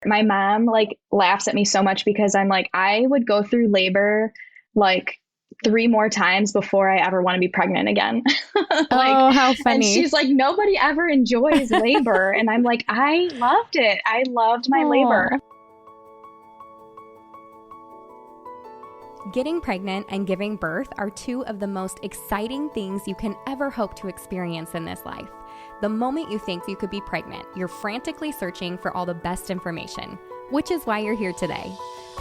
my mom like laughs at me so much because I'm like, I would go through labor like 3 more times before I ever want to be pregnant again. Like, Oh, how and funny. she's like, nobody ever enjoys labor. And I'm like, I loved it. I loved my labor. Oh. Getting pregnant and giving birth are two of the most exciting things you can ever hope to experience in this life. The moment you think you could be pregnant, you're frantically searching for all the best information, which is why you're here today.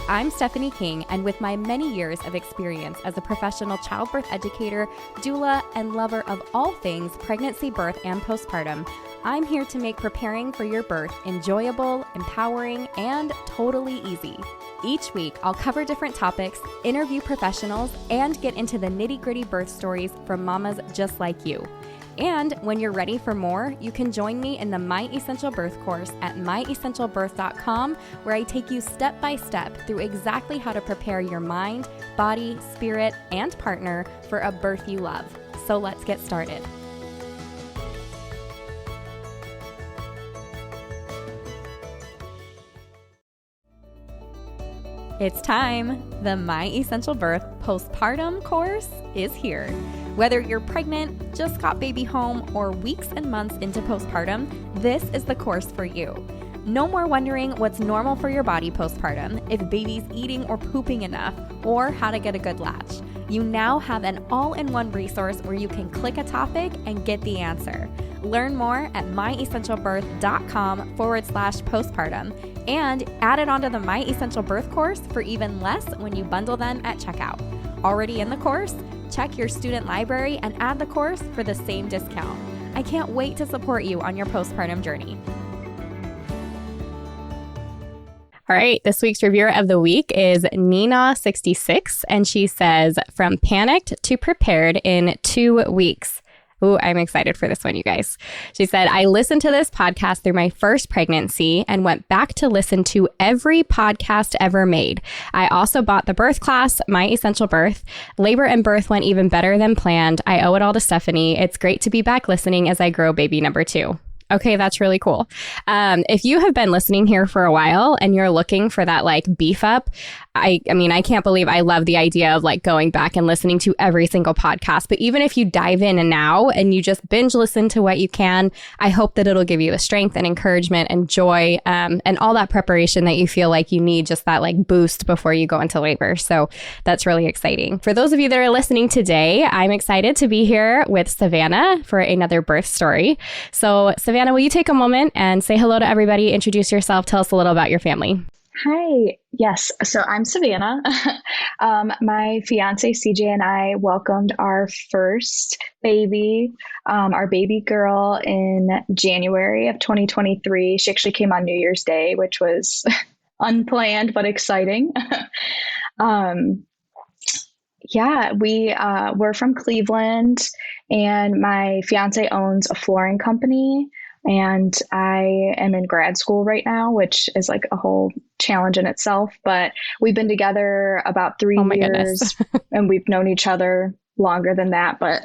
I'm Stephanie King, and with my many years of experience as a professional childbirth educator, doula, and lover of all things pregnancy, birth, and postpartum, I'm here to make preparing for your birth enjoyable, empowering, and totally easy. Each week, I'll cover different topics, interview professionals, and get into the nitty-gritty birth stories from mamas just like you. And when you're ready for more, you can join me in the My Essential Birth course at myessentialbirth.com, where I take you step by step through exactly how to prepare your mind, body, spirit, and partner for a birth you love. So let's get started. It's time! The My Essential Birth postpartum course is here. Whether you're pregnant, just got baby home, or weeks and months into postpartum, this is the course for you. No more wondering what's normal for your body postpartum, if baby's eating or pooping enough, or how to get a good latch. You now have an all-in-one resource where you can click a topic and get the answer. Learn more at myessentialbirth.com/postpartum and add it onto the My Essential Birth course for even less when you bundle them at checkout. Already in the course? Check your student library and add the course for the same discount. I can't wait to support you on your postpartum journey. All right, this week's reviewer of the week is Nina66, and she says, from panicked to prepared in 2 weeks. Ooh, I'm excited for this one, you guys. She said, I listened to this podcast through my first pregnancy and went back to listen to every podcast ever made. I also bought the birth class, My Essential Birth. Labor and birth went even better than planned. I owe it all to Stephanie. It's great to be back listening as I grow baby number 2. Okay, that's really cool. If you have been listening here for a while and you're looking for that like beef up, I mean, I can't believe I love the idea of like going back and listening to every single podcast. But even if you dive in and now and you just binge listen to what you can, I hope that it'll give you the strength and encouragement and joy and all that preparation that you feel like you need, just that like boost before you go into labor. So that's really exciting. For those of you that are listening today, I'm excited to be here with Savanna for another birth story. So Savanna, will you take a moment and say hello to everybody, introduce yourself, tell us a little about your family. Hi. Yes. So I'm Savanna. My fiance CJ and I welcomed our first baby, our baby girl, in January of 2023. She actually came on New Year's Day, which was unplanned but exciting. Yeah, we're from Cleveland, and my fiance owns a flooring company. And I am in grad school right now, which is like a whole challenge in itself. But we've been together about 3 years and we've known each other longer than that. But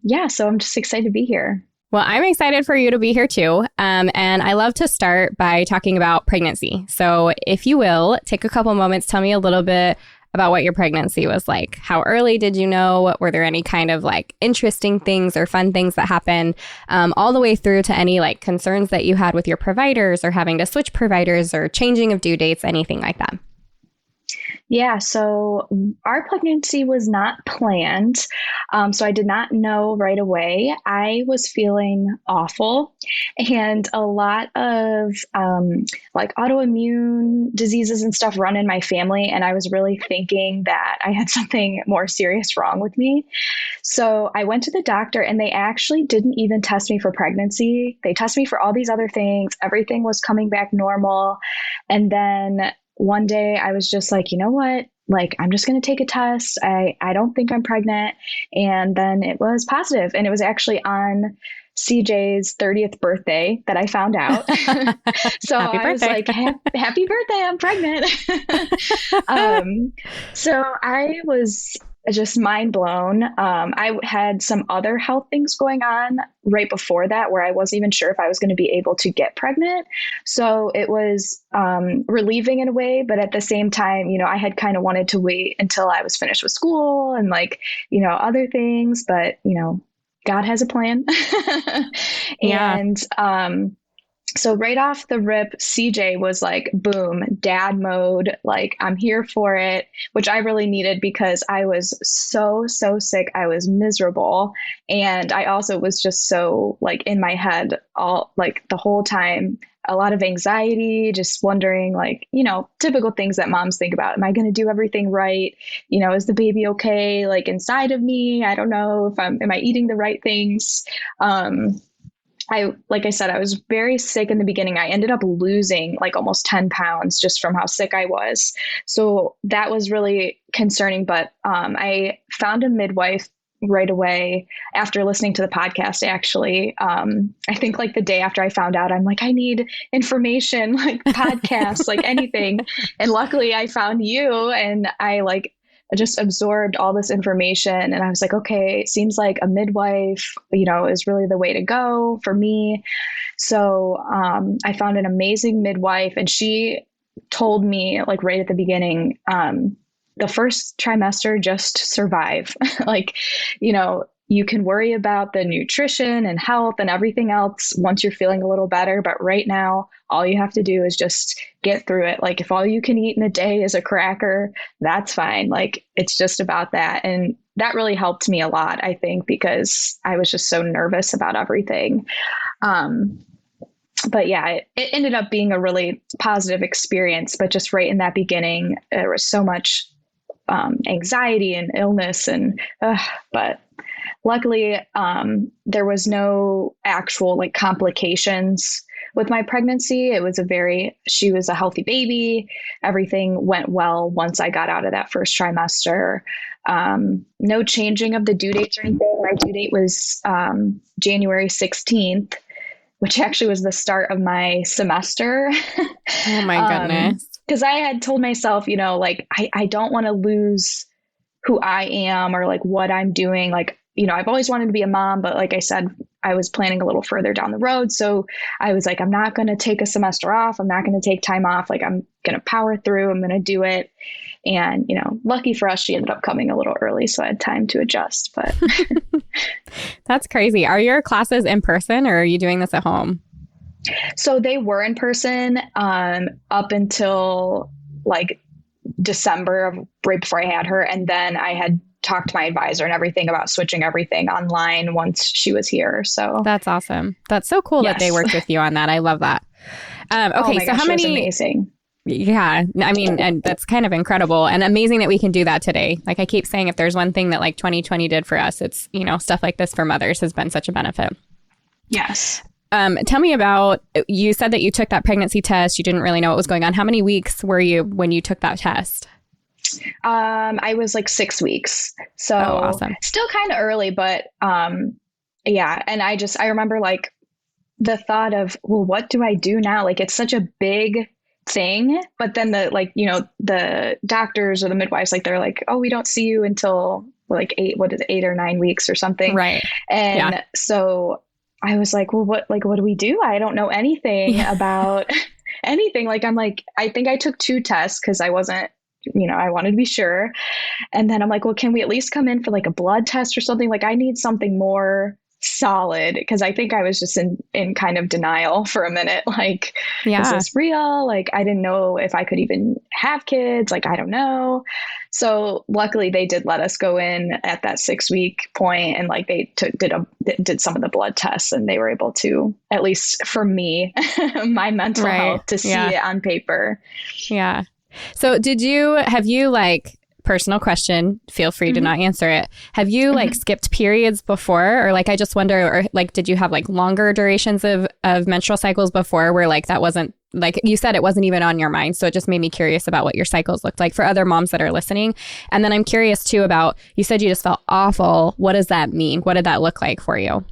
yeah, so I'm just excited to be here. Well, I'm excited for you to be here too. And I love to start by talking about pregnancy. So if you will, take a couple moments, tell me a little bit about what your pregnancy was like. How early did you know? Were there any kind of like interesting things or fun things that happened, all the way through to any like concerns that you had with your providers or having to switch providers or changing of due dates, anything like that? Yeah, so our pregnancy was not planned. So I did not know right away. I was feeling awful, and a lot of like autoimmune diseases and stuff run in my family. And I was really thinking that I had something more serious wrong with me. So I went to the doctor, and they actually didn't even test me for pregnancy. They tested me for all these other things. Everything was coming back normal. And then one day I was just like, you know what? Like, I'm just going to take a test. I don't think I'm pregnant. And then it was positive. And it was actually on CJ's 30th birthday that I found out. So I was like, happy birthday, I'm pregnant. So I was just mind blown. I had some other health things going on right before that where I wasn't even sure if I was going to be able to get pregnant. So it was relieving in a way, but at the same time, I had kind of wanted to wait until I was finished with school and like, other things, but, God has a plan. Yeah. And so right off the rip, CJ was like, boom, dad mode. Like, I'm here for it, which I really needed because I was so, so sick. I was miserable. And I also was just so like in my head all like the whole time, a lot of anxiety, just wondering like, typical things that moms think about. Am I going to do everything right? Is the baby okay? Like inside of me? I don't know if am I eating the right things? Like I said, I was very sick in the beginning. I ended up losing like almost 10 pounds just from how sick I was. So that was really concerning. But I found a midwife right away after listening to the podcast, actually. I think like the day after I found out, I'm like, I need information, like podcasts, like anything. And luckily I found you and I just absorbed all this information and I was like, okay, it seems like a midwife, is really the way to go for me. So I found an amazing midwife and she told me like right at the beginning, the first trimester, just survive. Like, you can worry about the nutrition and health and everything else once you're feeling a little better. But right now, all you have to do is just get through it. Like if all you can eat in a day is a cracker, that's fine. Like it's just about that. And that really helped me a lot, I think, because I was just so nervous about everything. But yeah, it ended up being a really positive experience. But just right in that beginning, there was so much anxiety and illness but luckily, there was no actual like complications with my pregnancy. She was a healthy baby. Everything went well once I got out of that first trimester. No changing of the due dates or anything. My due date was January 16th, which actually was the start of my semester. Oh my goodness. Because I had told myself, like, I don't want to lose who I am or like what I'm doing. Like, I've always wanted to be a mom, but like I said, I was planning a little further down the road. So I was like, I'm not going to take a semester off. I'm not going to take time off. Like I'm going to power through. I'm going to do it. And, lucky for us, she ended up coming a little early. So I had time to adjust, but That's crazy. Are your classes in person or are you doing this at home? So they were in person up until like December of right before I had her. And then I had talked to my advisor and everything about switching everything online once she was here. So that's awesome. That's so cool that they worked with you on that. I love that. Okay. Oh my so gosh, how many, amazing. Yeah. I mean, and that's kind of incredible and amazing that we can do that today. Like I keep saying, if there's one thing that like 2020 did for us, it's, stuff like this for mothers has been such a benefit. Yes. Tell me about, you said that you took that pregnancy test. You didn't really know what was going on. How many weeks were you when you took that test? I was like 6 weeks. So awesome. Still kind of early, but yeah. And I remember like the thought of, well, what do I do now? Like it's such a big thing, but then the doctors or the midwives, like they're like, oh, we don't see you until like 8 or 9 weeks or something. Right. And so I was like, well, what do we do? I don't know anything about anything. Like, I'm like, I think I took 2 tests because I wasn't, I wanted to be sure. And then I'm like, well, can we at least come in for like a blood test or something? Like I need something more solid because I think I was just in kind of denial for a minute. Like, is this real? Like, I didn't know if I could even have kids. Like, I don't know. So luckily they did let us go in at that 6-week point and like they did some of the blood tests and they were able to, at least for me, my mental health to see it on paper. Yeah. So have you like, personal question, feel free to not answer it. Have you like skipped periods before? Or like, I just wonder, or like, did you have like longer durations of menstrual cycles before where like that wasn't, like you said, it wasn't even on your mind. So it just made me curious about what your cycles looked like for other moms that are listening. And then I'm curious too about, you said you just felt awful. What does that mean? What did that look like for you?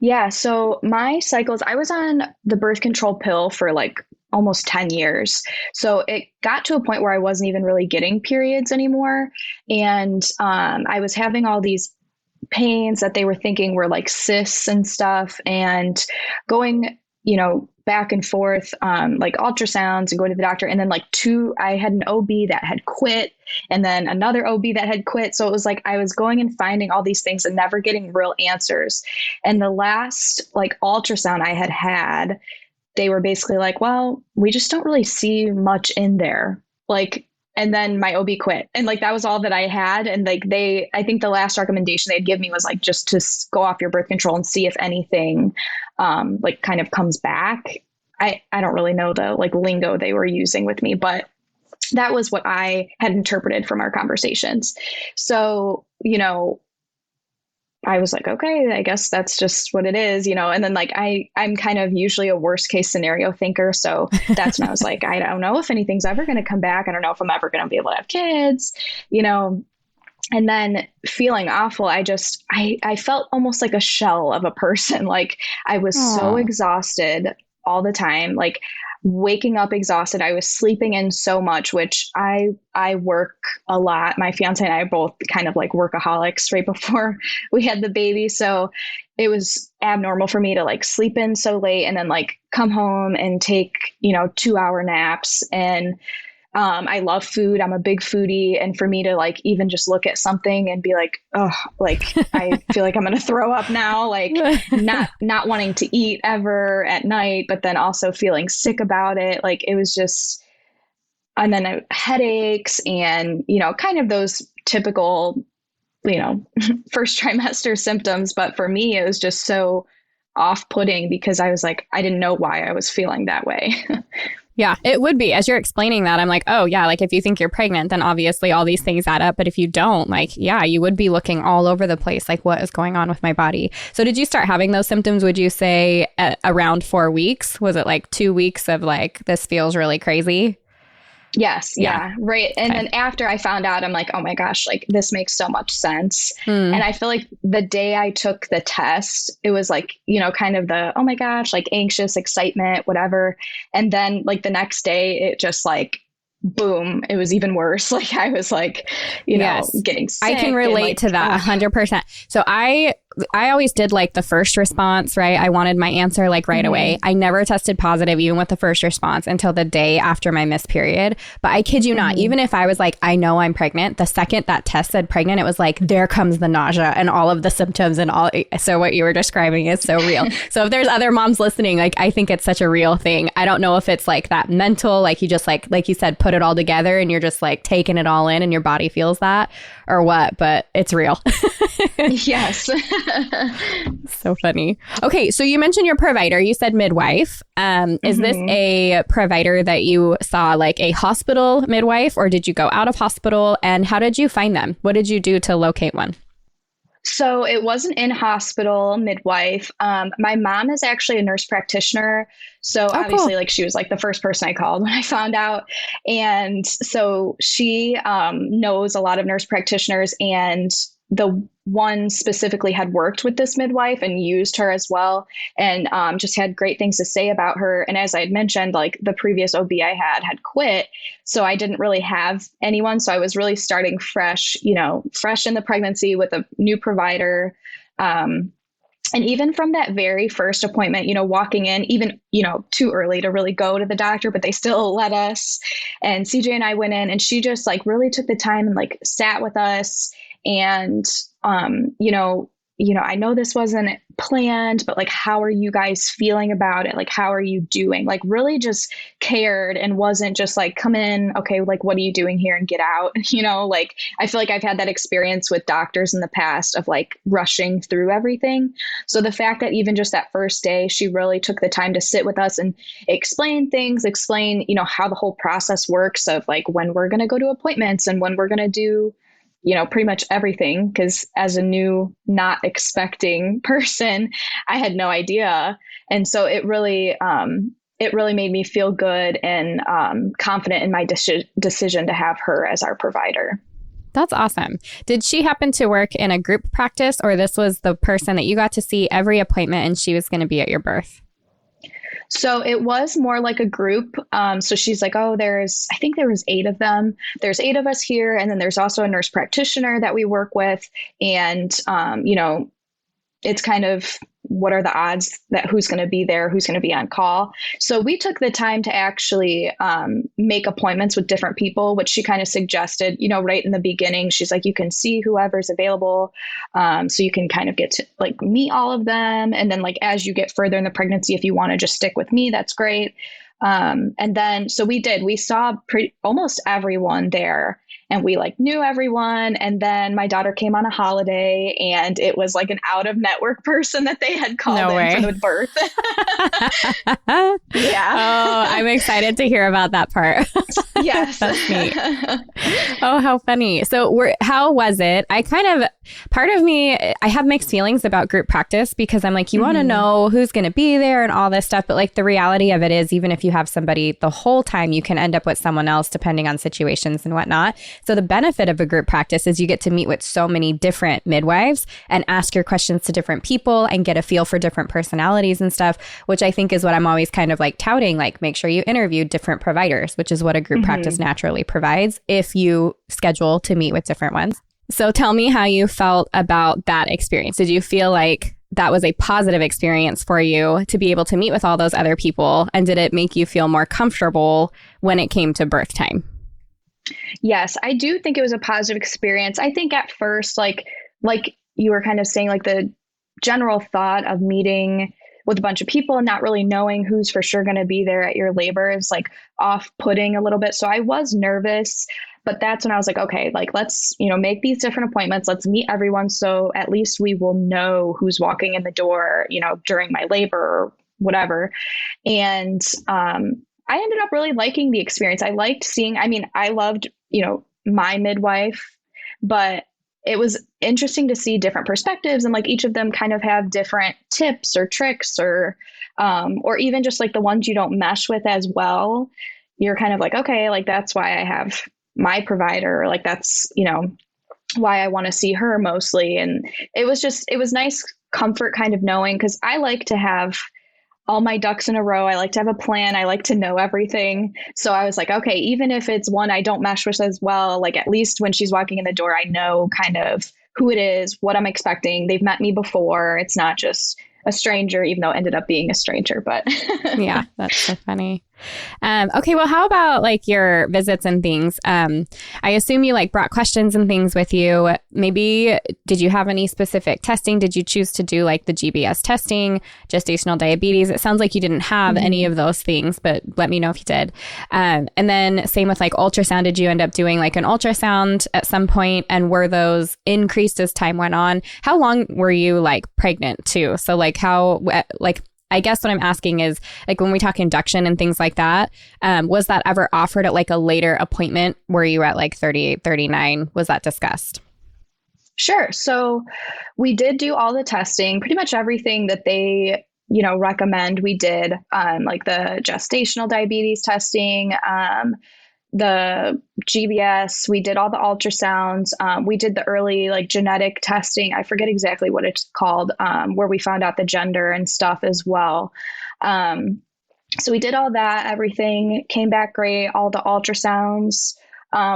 Yeah. So my cycles, I was on the birth control pill for like almost 10 years. So it got to a point where I wasn't even really getting periods anymore. And I was having all these pains that they were thinking were like cysts and stuff, and going, back and forth, like ultrasounds and going to the doctor. And then I had an OB that had quit, and then another OB that had quit. So it was like I was going and finding all these things and never getting real answers. And the last ultrasound I had, they were basically like, well, we just don't really see much in there. And then my OB quit. And that was all that I had. And I think the last recommendation they'd give me was just to go off your birth control and see if anything, kind of comes back. I don't really know the lingo they were using with me, but that was what I had interpreted from our conversations. So, I was like, okay, I guess that's just what it is, and then I'm kind of usually a worst case scenario thinker. So that's when I was like, I don't know if anything's ever going to come back. I don't know if I'm ever going to be able to have kids, and then feeling awful. I felt almost like a shell of a person. I was so exhausted all the time, waking up exhausted. I was sleeping in so much, which I work a lot. My fiance and I are both kind of workaholics right before we had the baby. So it was abnormal for me to sleep in so late and then come home and take, 2-hour naps. And I love food. I'm a big foodie. And for me to even just look at something and be like, oh, I feel like I'm going to throw up now, not wanting to eat ever at night, but then also feeling sick about it. It was just, and then headaches and, kind of those typical, first trimester symptoms. But for me, it was just so off-putting because I was like, I didn't know why I was feeling that way. Yeah, it would be. As you're explaining that, I'm like, oh, yeah, if you think you're pregnant, then obviously all these things add up. But if you don't, yeah, you would be looking all over the place. What is going on with my body? So did you start having those symptoms, would you say, at around 4 weeks? Was it 2 weeks of this feels really crazy? Yes. Yeah. Right. And then after I found out, I'm like, oh my gosh, this makes so much sense. And I feel like the day I took the test, it was kind of the, oh my gosh, anxious excitement, whatever. And then the next day it just boom, it was even worse. I was getting sick. I can relate to that 100%. So I always did the first response, right? I wanted my answer right away. I never tested positive even with the first response until the day after my missed period. But I kid you not, even if I was I know I'm pregnant, the second that test said pregnant, it was there comes the nausea and all of the symptoms and all. So what you were describing is so real. So if there's other moms listening, I think it's such a real thing. I don't know if it's that mental, you just like you said, put it all together and you're just taking it all in and your body feels that or what, but it's real. Yes. So funny. Okay, so you mentioned your provider. You said midwife. Is this a provider that you saw a hospital midwife, or did you go out of hospital? And how did you find them? What did you do to locate one? So it wasn't in hospital midwife. My mom is actually a nurse practitioner. So obviously cool. She was the first person I called when I found out. And so she knows a lot of nurse practitioners, and the one specifically had worked with this midwife and used her as well, and just had great things to say about her. And as I had mentioned, the previous OB I had quit. So I didn't really have anyone. So I was really starting fresh, fresh in the pregnancy with a new provider. And even from that very first appointment, walking in, even, too early to really go to the doctor, but they still let us. And CJ and I went in, and she just really took the time and sat with us. And, I know this wasn't planned, but how are you guys feeling about it? How are you doing? Really just cared and wasn't just come in. Okay. What are you doing here and get out? I feel like I've had that experience with doctors in the past of rushing through everything. So the fact that even just that first day, she really took the time to sit with us and explain things, how the whole process works of when we're going to go to appointments and when we're going to do pretty much everything. Because as a new, not expecting person, I had no idea. And so it really made me feel good and confident in my decision to have her as our provider. That's awesome. Did she happen to work in a group practice, or this was the person that you got to see every appointment and she was going to be at your birth? So it was more like a group. So she's like, oh, I think there was 8 of them. There's 8 of us here. And then there's also a nurse practitioner that we work with. And, it's kind of what are the odds that who's going to be there, who's going to be on call. So we took the time to actually make appointments with different people, which she kind of suggested, right in the beginning. She's like, you can see whoever's available. So you can kind of get to like meet all of them. And then like, as you get further in the pregnancy, if you want to just stick with me, that's great. And then, so we saw almost everyone there, and we like knew everyone. And then my daughter came on a holiday, and it was like an out of network person that they had called No in way. for the birth. Yeah. Oh, I'm excited to hear about that part. Yes. That's neat. Oh, how funny. So how was it? Part of me, I have mixed feelings about group practice because I'm like, you want to know who's going to be there and all this stuff. But like the reality of it is, even if you have somebody the whole time, you can end up with someone else depending on situations and whatnot. So the benefit of a group practice is you get to meet with so many different midwives and ask your questions to different people and get a feel for different personalities and stuff, which I think is what I'm always kind of like touting, like make sure you interview different providers, which is what a group practice naturally provides if you schedule to meet with different ones. So tell me how you felt about that experience. Did you feel like that was a positive experience for you to be able to meet with all those other people? And did it make you feel more comfortable when it came to birth time? Yes, I do think it was a positive experience. I think at first, like you were kind of saying, like the general thought of meeting with a bunch of people and not really knowing who's for sure going to be there at your labor is like off-putting a little bit. So I was nervous, but that's when I was like, okay, like let's, make these different appointments. Let's meet everyone. So at least we will know who's walking in the door, during my labor or whatever. And I ended up really liking the experience. I liked seeing, I loved, my midwife, but it was interesting to see different perspectives, and like each of them kind of have different tips or tricks or even just like the ones you don't mesh with as well. You're kind of like, okay, like that's why I have my provider, like that's, why I want to see her mostly. And it was nice comfort kind of knowing, because I like to have all my ducks in a row. I like to have a plan. I like to know everything. So I was like, okay, even if it's one I don't mesh with as well, like at least when she's walking in the door, I know kind of who it is, what I'm expecting. They've met me before. It's not just a stranger, even though it ended up being a stranger. But yeah, that's so funny. Okay, well, how about like your visits and things? I assume you like brought questions and things with you. Maybe did you have any specific testing? Did you choose to do like the GBS testing, gestational diabetes? It sounds like you didn't have any of those things, but let me know if you did. And then same with like ultrasound. Did you end up doing like an ultrasound at some point? And were those increased as time went on? How long were you like pregnant too? So like I guess what I'm asking is, like, when we talk induction and things like that, was that ever offered at like a later appointment? Were you at like 38, 39? Was that discussed? Sure. So we did do all the testing, pretty much everything that they, recommend we did, like the gestational diabetes testing, the GBS, we did all the ultrasounds. We did the early like genetic testing. I forget exactly what it's called, where we found out the gender and stuff as well. So we did all that. Everything came back great. All the ultrasounds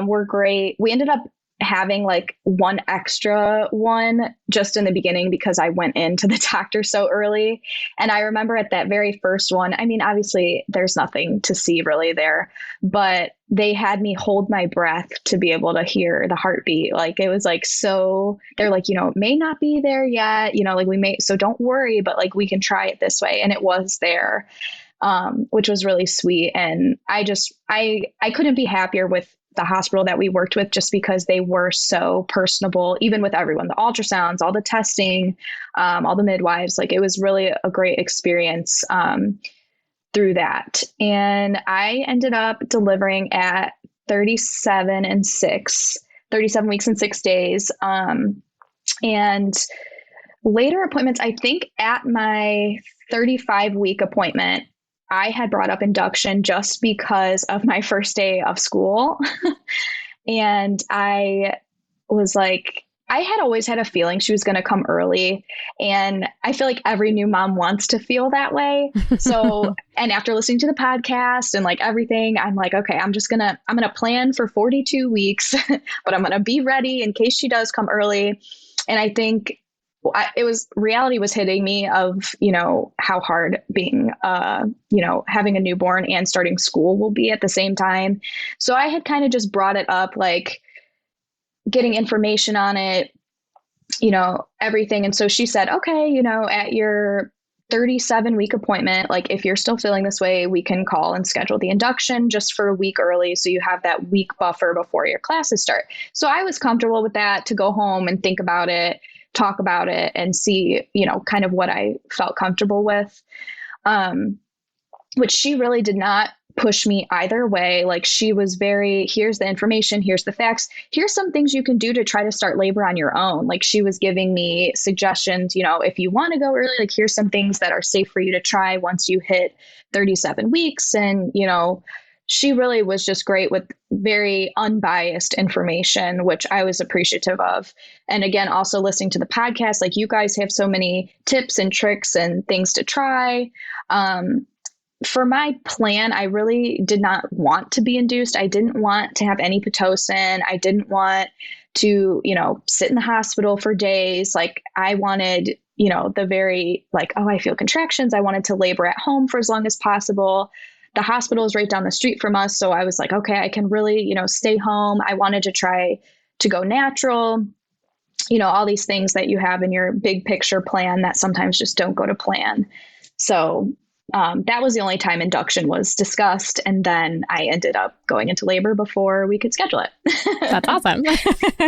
were great. We ended up having like one extra one just in the beginning because I went into the doctor so early. And I remember at that very first one, obviously there's nothing to see really there, but they had me hold my breath to be able to hear the heartbeat. Like it was like, so they're like, it may not be there yet, like so don't worry, but like we can try it this way. And it was there, which was really sweet. And I couldn't be happier with the hospital that we worked with, just because they were so personable, even with everyone, the ultrasounds, all the testing, all the midwives. Like it was really a great experience through that. And I ended up delivering at 37 weeks and 6 days. And later appointments, I think at my 35-week appointment, I had brought up induction just because of my first day of school. And I was like, I had always had a feeling she was going to come early. And I feel like every new mom wants to feel that way. So, and after listening to the podcast and like everything, I'm like, okay, I'm going to plan for 42 weeks, but I'm going to be ready in case she does come early. And I think reality was hitting me of, how hard being, having a newborn and starting school will be at the same time. So I had kind of just brought it up, like, getting information on it, everything. And so she said, okay, at your 37-week appointment, like if you're still feeling this way, we can call and schedule the induction just for a week early. So you have that week buffer before your classes start. So I was comfortable with that, to go home and think about it, talk about it, and see, kind of what I felt comfortable with. Which she really did not push me either way. Like, she was very, here's the information, here's the facts, here's some things you can do to try to start labor on your own. Like, she was giving me suggestions, if you want to go early, like, here's some things that are safe for you to try once you hit 37 weeks. And, she really was just great with very unbiased information, which I was appreciative of. And again, also listening to the podcast, like, you guys have so many tips and tricks and things to try. For my plan, I really did not want to be induced. I didn't want to have any Pitocin. I didn't want to, sit in the hospital for days. Like, I wanted, the very, like, oh, I feel contractions. I wanted to labor at home for as long as possible. The hospital is right down the street from us. So I was like, okay, I can really, stay home. I wanted to try to go natural, all these things that you have in your big picture plan that sometimes just don't go to plan. So that was the only time induction was discussed. And then I ended up going into labor before we could schedule it. That's awesome.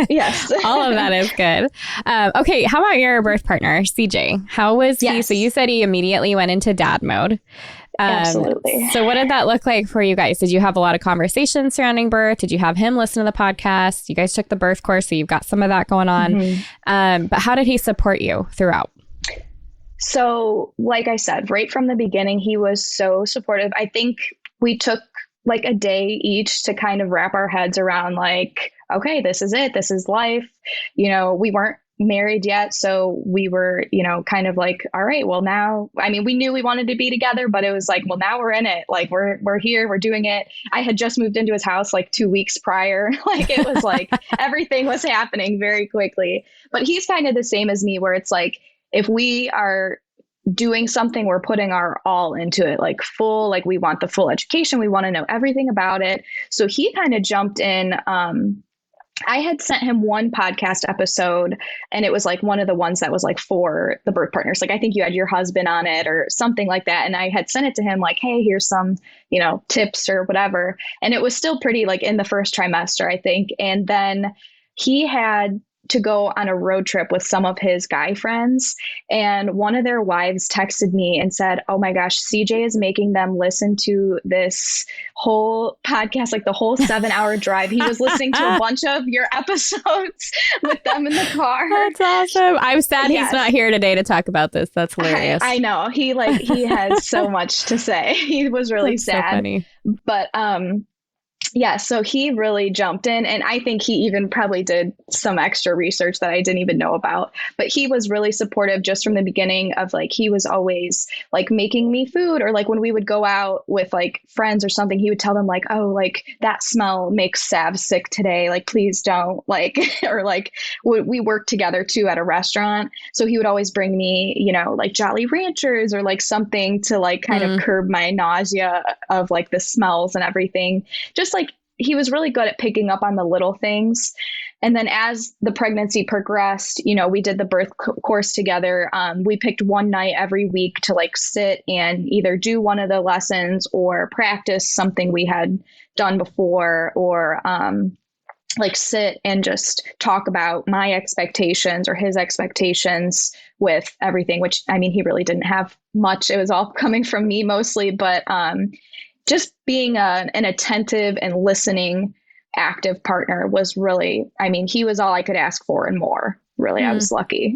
Yes. All of that is good. Okay. How about your birth partner, CJ? How was he? Yes. So you said he immediately went into dad mode. Absolutely. So what did that look like for you guys? Did you have a lot of conversations surrounding birth? Did you have him listen to the podcast? You guys took the birth course, so you've got some of that going on. Mm-hmm. But how did he support you throughout? So, like I said, right from the beginning, he was so supportive. I think we took like a day each to kind of wrap our heads around, like, okay, this is it. This is life. We weren't married yet. So we were, kind of like, all right, well now, I mean, we knew we wanted to be together, but it was like, well, now we're in it. Like, we're here, we're doing it. I had just moved into his house like 2 weeks prior. Like, it was like everything was happening very quickly. But he's kind of the same as me, where it's like, if we are doing something, we're putting our all into it, like full, like we want the full education. We want to know everything about it. So he kind of jumped in. I had sent him one podcast episode, and it was like one of the ones that was like for the birth partners. Like, I think you had your husband on it or something like that. And I had sent it to him like, hey, here's some, tips or whatever. And it was still pretty like in the first trimester, I think. And then he had to go on a road trip with some of his guy friends. And one of their wives texted me and said, oh my gosh, CJ is making them listen to this whole podcast, like the whole 7-hour drive. He was listening to a bunch of your episodes with them in the car. That's awesome. I'm sad he's not here today to talk about this. That's hilarious. I know. He has so much to say. He was really sad. So funny. But, yeah, so he really jumped in, and I think he even probably did some extra research that I didn't even know about. But he was really supportive just from the beginning of like, he was always like making me food, or like when we would go out with like friends or something, he would tell them like, oh, like that smell makes Sav sick today. Like, please don't, like, or like we worked together too at a restaurant. So he would always bring me, like Jolly Ranchers or like something to like kind of curb my nausea of like the smells and everything. Just like, he was really good at picking up on the little things. And then as the pregnancy progressed, we did the birth course together. We picked one night every week to like sit and either do one of the lessons or practice something we had done before, or like sit and just talk about my expectations or his expectations with everything, which I mean, he really didn't have much. It was all coming from me mostly, but just being an attentive and listening, active partner was really, I mean, he was all I could ask for and more. Really, I was lucky.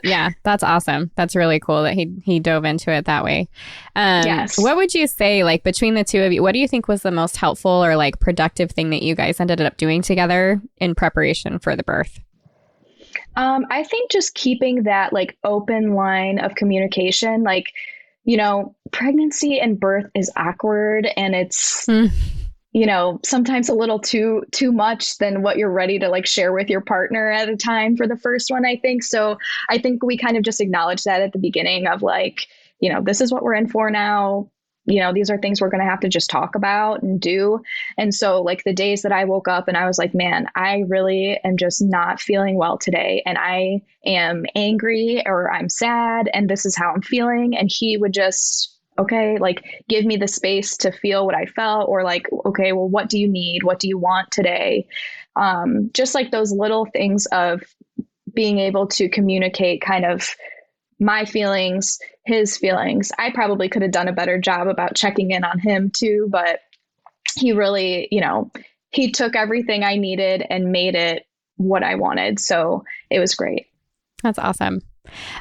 Yeah, that's awesome. That's really cool that he dove into it that way. Yes. What would you say, like between the two of you, what do you think was the most helpful or like productive thing that you guys ended up doing together in preparation for the birth? I think just keeping that like open line of communication, like, pregnancy and birth is awkward and it's, Mm, sometimes a little too much than what you're ready to like share with your partner at a time for the first one, I think. So I think we kind of just acknowledge that at the beginning of like, this is what we're in for now. These are things we're going to have to just talk about and do. And so like the days that I woke up and I was like, man, I really am just not feeling well today. And I am angry or I'm sad and this is how I'm feeling. And he would just, okay, like give me the space to feel what I felt, or like, okay, well, what do you need? What do you want today? Just like those little things of being able to communicate kind of my feelings, his feelings. I probably could have done a better job about checking in on him too, but he really, he took everything I needed and made it what I wanted. So it was great. that's awesome.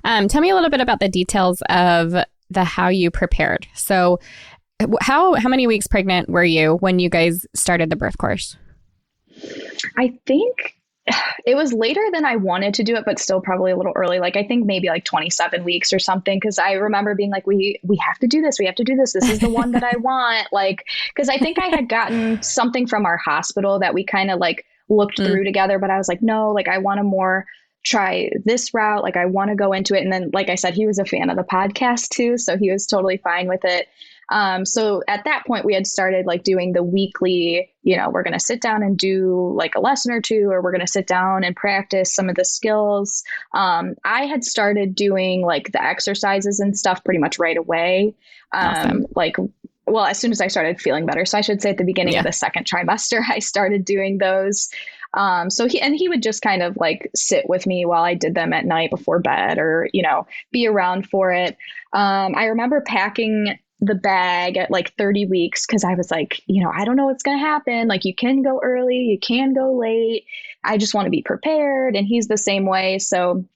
Tell me a little bit about the details of how you prepared. So how many weeks pregnant were you when you guys started the birth course? I think it was later than I wanted to do it, but still probably a little early. Like I think maybe like 27 weeks or something. Cause I remember being like, we have to do this. We have to do this. This is the one that I want. Like, cause I think I had gotten something from our hospital that we kind of like looked through together, but I was like, no, like I want to more try this route. Like I want to go into it. And then, like I said, he was a fan of the podcast too. So he was totally fine with it. So at that point we had started like doing the weekly, we're going to sit down and do like a lesson or two, or we're going to sit down and practice some of the skills. I had started doing like the exercises and stuff pretty much right away. Awesome. Well, as soon as I started feeling better. So I should say at the beginning of the second trimester, I started doing those. So he would just kind of like sit with me while I did them at night before bed, or, be around for it. I remember packing the bag at like 30 weeks because I was like, I don't know what's going to happen. Like you can go early, you can go late. I just want to be prepared. And he's the same way. So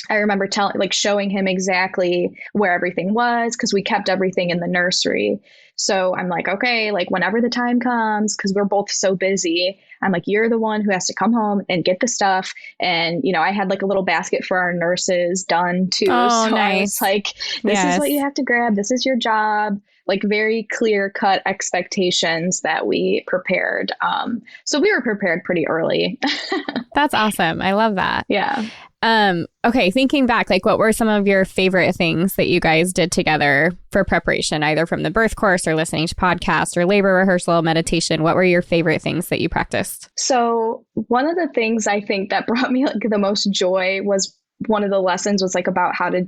I remember showing him exactly where everything was, because we kept everything in the nursery. So I'm like, okay, like whenever the time comes, because we're both so busy, I'm like, you're the one who has to come home and get the stuff. And, I had like a little basket for our nurses done too. Oh, so nice. I was like, this is what you have to grab. This is your job. Like very clear cut expectations that we prepared. So we were prepared pretty early. That's awesome. I love that. Yeah. Okay, thinking back, like what were some of your favorite things that you guys did together for preparation, either from the birth course or listening to podcasts or labor rehearsal, meditation? What were your favorite things that you practiced? So one of the things I think that brought me like the most joy was one of the lessons was like about how to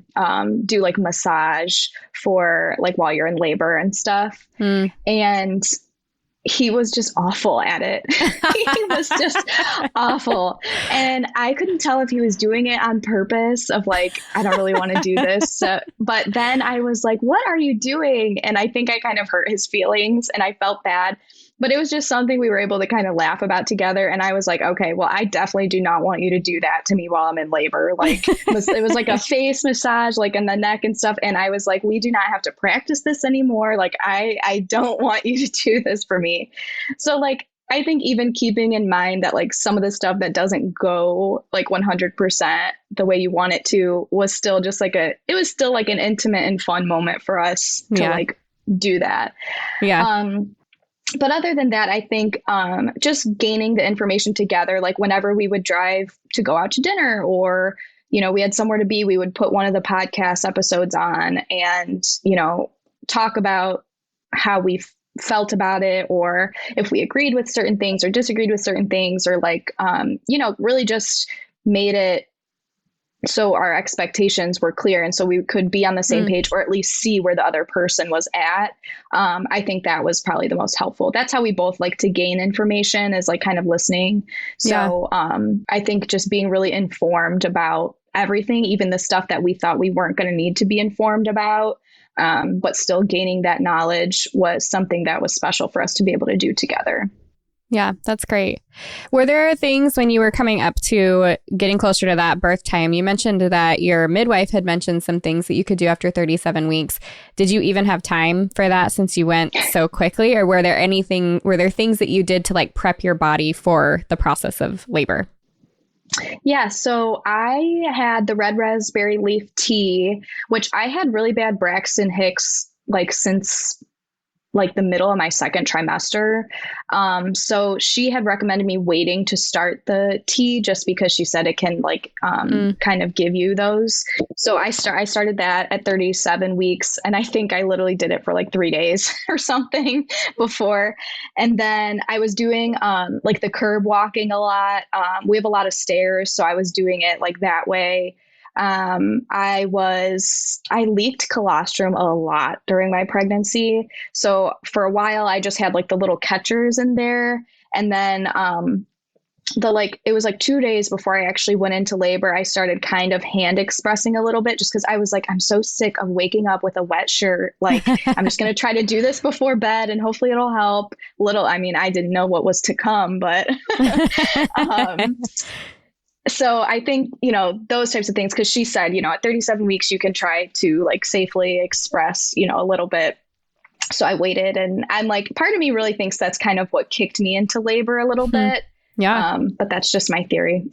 do like massage for like while you're in labor and stuff. And he was just awful at it. He was just awful. And I couldn't tell if he was doing it on purpose of like, I don't really want to do this. But then I was like, what are you doing? And I think I kind of hurt his feelings and I felt bad. But it was just something we were able to kind of laugh about together. And I was like, okay, well, I definitely do not want you to do that to me while I'm in labor. Like it was like a face massage, like in the neck and stuff. And I was like, we do not have to practice this anymore. Like, I don't want you to do this for me. So like, I think even keeping in mind that like some of the stuff that doesn't go like 100% the way you want it to was still just like it was still like an intimate and fun moment for us to like do that. Yeah. But other than that, I think just gaining the information together, like whenever we would drive to go out to dinner or, we had somewhere to be, we would put one of the podcast episodes on and, talk about how we felt about it, or if we agreed with certain things or disagreed with certain things, or like, really just made it so our expectations were clear. And so we could be on the same page, or at least see where the other person was at. I think that was probably the most helpful. That's how we both like to gain information, is like kind of listening. So I think just being really informed about everything, even the stuff that we thought we weren't going to need to be informed about, but still gaining that knowledge was something that was special for us to be able to do together. Yeah, that's great. Were there things when you were coming up to getting closer to that birth time? You mentioned that your midwife had mentioned some things that you could do after 37 weeks. Did you even have time for that since you went so quickly? Or were there things that you did to like prep your body for the process of labor? Yeah, so I had the red raspberry leaf tea, which I had really bad Braxton Hicks like since like the middle of my second trimester. So she had recommended me waiting to start the tea just because she said it can like Mm. kind of give you those. So I started that at 37 weeks, and I think I literally did it for like 3 days or something before. And then I was doing like the curb walking a lot. We have a lot of stairs, so I was doing it like that way. I leaked colostrum a lot during my pregnancy. So for a while, I just had like the little catchers in there. And then it was like 2 days before I actually went into labor, I started kind of hand expressing a little bit just because I was like, I'm so sick of waking up with a wet shirt. Like, I'm just going to try to do this before bed and hopefully it'll help. I mean, I didn't know what was to come, but um, so I think, those types of things, because she said, at 37 weeks, you can try to like safely express, a little bit. So I waited, and I'm like, part of me really thinks that's kind of what kicked me into labor a little Hmm. bit. Yeah. But that's just my theory.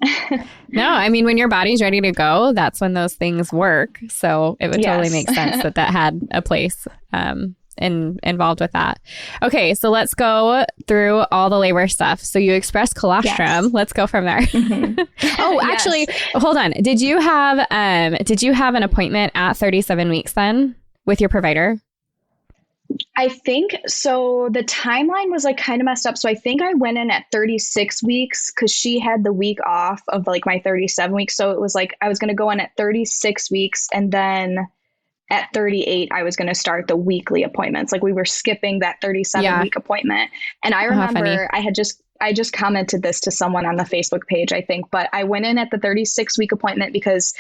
No, I mean, when your body's ready to go, that's when those things work. So it would totally Yes. make sense that that had a place involved with that. Okay, so let's go through all the labor stuff. So you expressed colostrum. Yes. Let's go from there. Hmm. Oh, Yes. actually, hold on. Did you have an appointment at 37 weeks then with your provider? I think so. The timeline was like kind of messed up. So I think I went in at 36 weeks because she had the week off of like my 37 weeks. So it was like I was going to go in at 36 weeks, and then at 38, I was going to start the weekly appointments. Like we were skipping that 37 Yeah. week appointment. And I Oh, how funny. remember I just commented this to someone on the Facebook page, I think, but I went in at the 36-week appointment because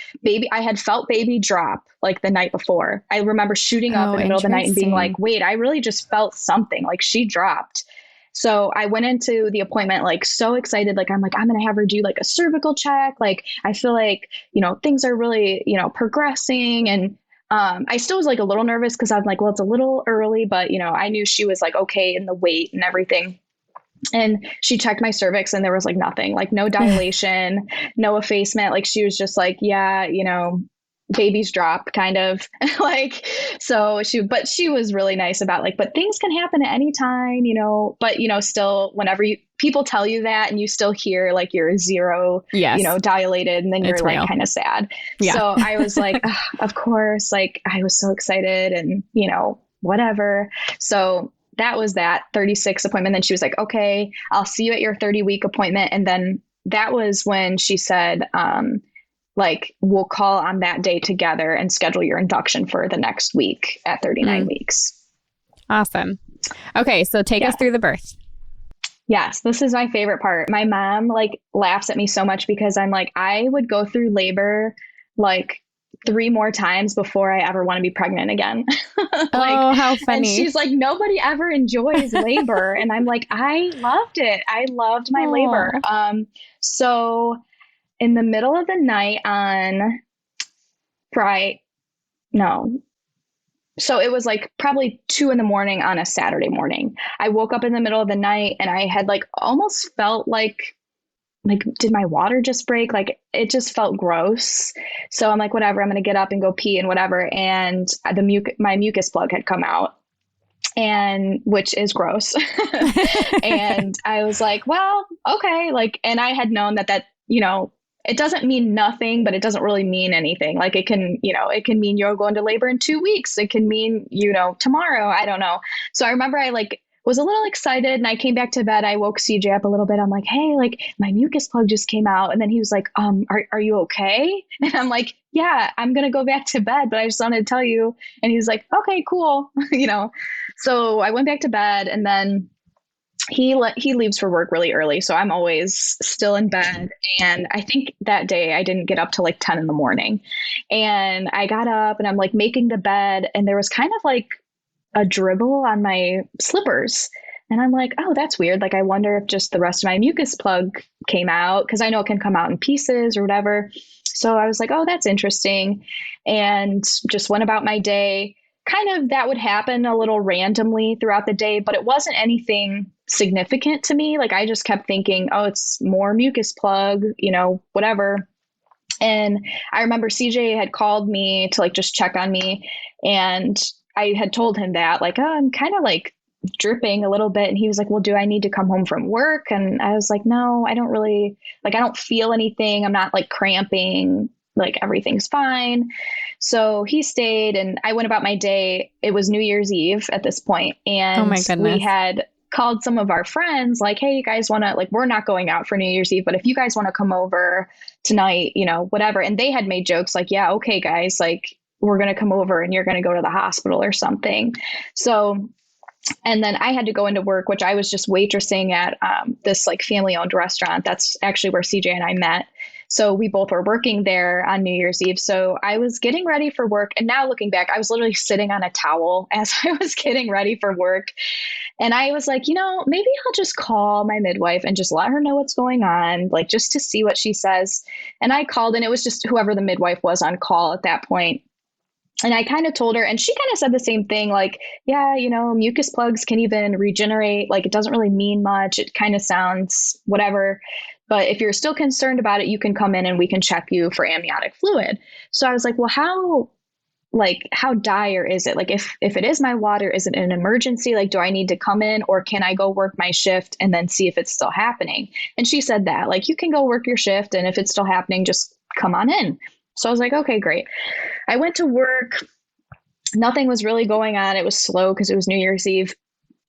I had felt baby drop like the night before. I remember shooting up Oh, in the middle of the night and being like, interesting. wait, I really just felt something like she dropped. So I went into the appointment like so excited. Like I'm going to have her do like a cervical check. Like I feel like, things are really, progressing. And I still was like a little nervous because I'm like, well, it's a little early, but I knew she was like okay in the weight and everything. And she checked my cervix and there was like nothing, like no dilation, no effacement. Like she was just like, yeah, babies drop kind of like, but she was really nice about like, but things can happen at any time, but still whenever people tell you that and you still hear like you're zero, Yes, dilated, and then you're it's like real. kind of sad. Yeah. So I was like, "Ugh, of course, like I was so excited and, whatever. So that was that 36 appointment. Then she was like, okay, I'll see you at your 30-week appointment. And then that was when she said, like, we'll call on that day together and schedule your induction for the next week at 39 Mm, weeks. awesome. Okay, so take Yeah. us through the birth. Yes, this is my favorite part. My mom like laughs at me so much because I'm like, I would go through labor like 3 more times before I ever want to be pregnant again. Like, Oh, how and funny. she's like, nobody ever enjoys labor. And I'm like, I loved it. I loved my labor. Oh. So in the middle of the night on Friday, no. So it was like probably 2 in the morning on a Saturday morning. I woke up in the middle of the night and I had like almost felt like did my water just break? Like it just felt gross. So I'm like, whatever, I'm gonna get up and go pee and whatever. And my mucus plug had come out, and which is gross. And I was like, well, okay. Like, and I had known that, it doesn't mean nothing, but it doesn't really mean anything. Like it can mean you're going to labor in 2 weeks. It can mean, tomorrow. I don't know. So I remember I like was a little excited and I came back to bed. I woke CJ up a little bit. I'm like, hey, like my mucus plug just came out. And then he was like, are you okay? And I'm like, yeah, I'm going to go back to bed, but I just wanted to tell you. And he was like, okay, cool. So I went back to bed, and then he leaves for work really early, so I'm always still in bed. And I think that day I didn't get up till like 10 in the morning, and I got up and I'm like making the bed, and there was kind of like a dribble on my slippers, and I'm like, oh, that's weird. Like I wonder if just the rest of my mucus plug came out, because I know it can come out in pieces or whatever. So I was like, oh, that's interesting, and just went about my day, kind of that would happen a little randomly throughout the day, but it wasn't anything significant to me. Like I just kept thinking, oh, it's more mucus plug, whatever. And I remember CJ had called me to like just check on me. And I had told him that, like, oh, I'm kind of like dripping a little bit. And he was like, well, do I need to come home from work? And I was like, no, I don't really, like, I don't feel anything. I'm not like cramping, like everything's fine. So he stayed and I went about my day. It was New Year's Eve at this point, Oh and my we goodness. had called some of our friends like, hey, you guys want to, like, we're not going out for New Year's Eve, but if you guys want to come over tonight, whatever. And they had made jokes like, yeah, okay, guys, like we're going to come over and you're going to go to the hospital or something. So, and then I had to go into work, which I was just waitressing at this like family owned restaurant. That's actually where CJ and I met. So we both were working there on New Year's Eve. So I was getting ready for work. And now looking back, I was literally sitting on a towel as I was getting ready for work. And I was like, maybe I'll just call my midwife and just let her know what's going on, like just to see what she says. And I called, and it was just whoever the midwife was on call at that point. And I kind of told her, and she kind of said the same thing, like, yeah, mucus plugs can even regenerate. Like, it doesn't really mean much. It kind of sounds whatever. But if you're still concerned about it, you can come in and we can check you for amniotic fluid. So I was like, well, how dire is it? Like, if it is my water, is it an emergency? Like, do I need to come in, or can I go work my shift and then see if it's still happening? And she said that, like, you can go work your shift, and if it's still happening, just come on in. So I was like, okay, great. I went to work. Nothing was really going on. It was slow because it was New Year's Eve.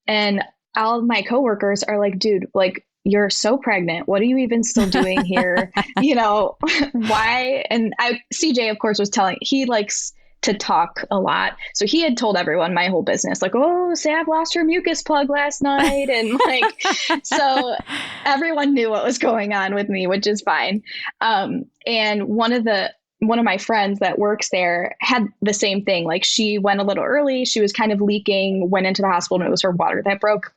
And all of my coworkers are like, dude, like, you're so pregnant. What are you even still doing here? Why? And CJ, of course, was he likes to talk a lot. So he had told everyone my whole business, like, oh, Sav lost her mucus plug last night. And like, so everyone knew what was going on with me, which is fine. And one of my friends that works there had the same thing. Like, she went a little early. She was kind of leaking, went into the hospital, and it was her water that broke.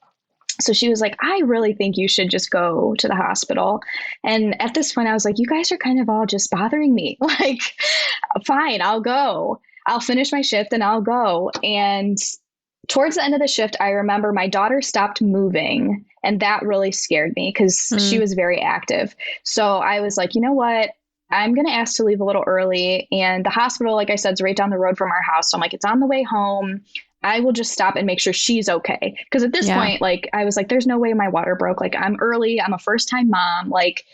So she was like, I really think you should just go to the hospital. And at this point, I was like, you guys are kind of all just bothering me. Like, fine, I'll go. I'll finish my shift and I'll go. And towards the end of the shift, I remember my daughter stopped moving. And that really scared me because she was very active. So I was like, you know what? I'm going to ask to leave a little early. And the hospital, like I said, is right down the road from our house. So I'm like, it's on the way home. I will just stop and make sure she's okay. Because at this point, like, I was like, there's no way my water broke. Like, I'm early. I'm a first time mom. Like,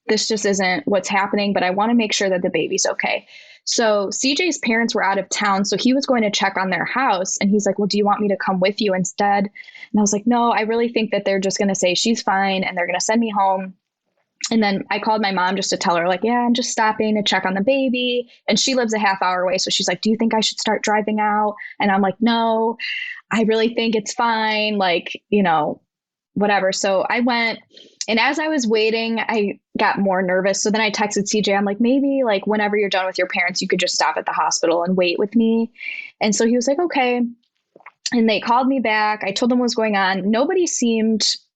this just isn't what's happening. But I want to make sure that the baby's okay. So CJ's parents were out of town. So he was going to check on their house. And he's like, well, do you want me to come with you instead? And I was like, no, I really think that they're just going to say she's fine and they're going to send me home. And then I called my mom just to tell her, like, yeah, I'm just stopping to check on the baby. And she lives a half hour away. So she's like, do you think I should start driving out? And I'm like, no, I really think it's fine. Like, whatever. So I went, and as I was waiting, I got more nervous. So then I texted CJ. I'm like, maybe like whenever you're done with your parents, you could just stop at the hospital and wait with me. And so he was like, okay. And they called me back. I told them what was going on.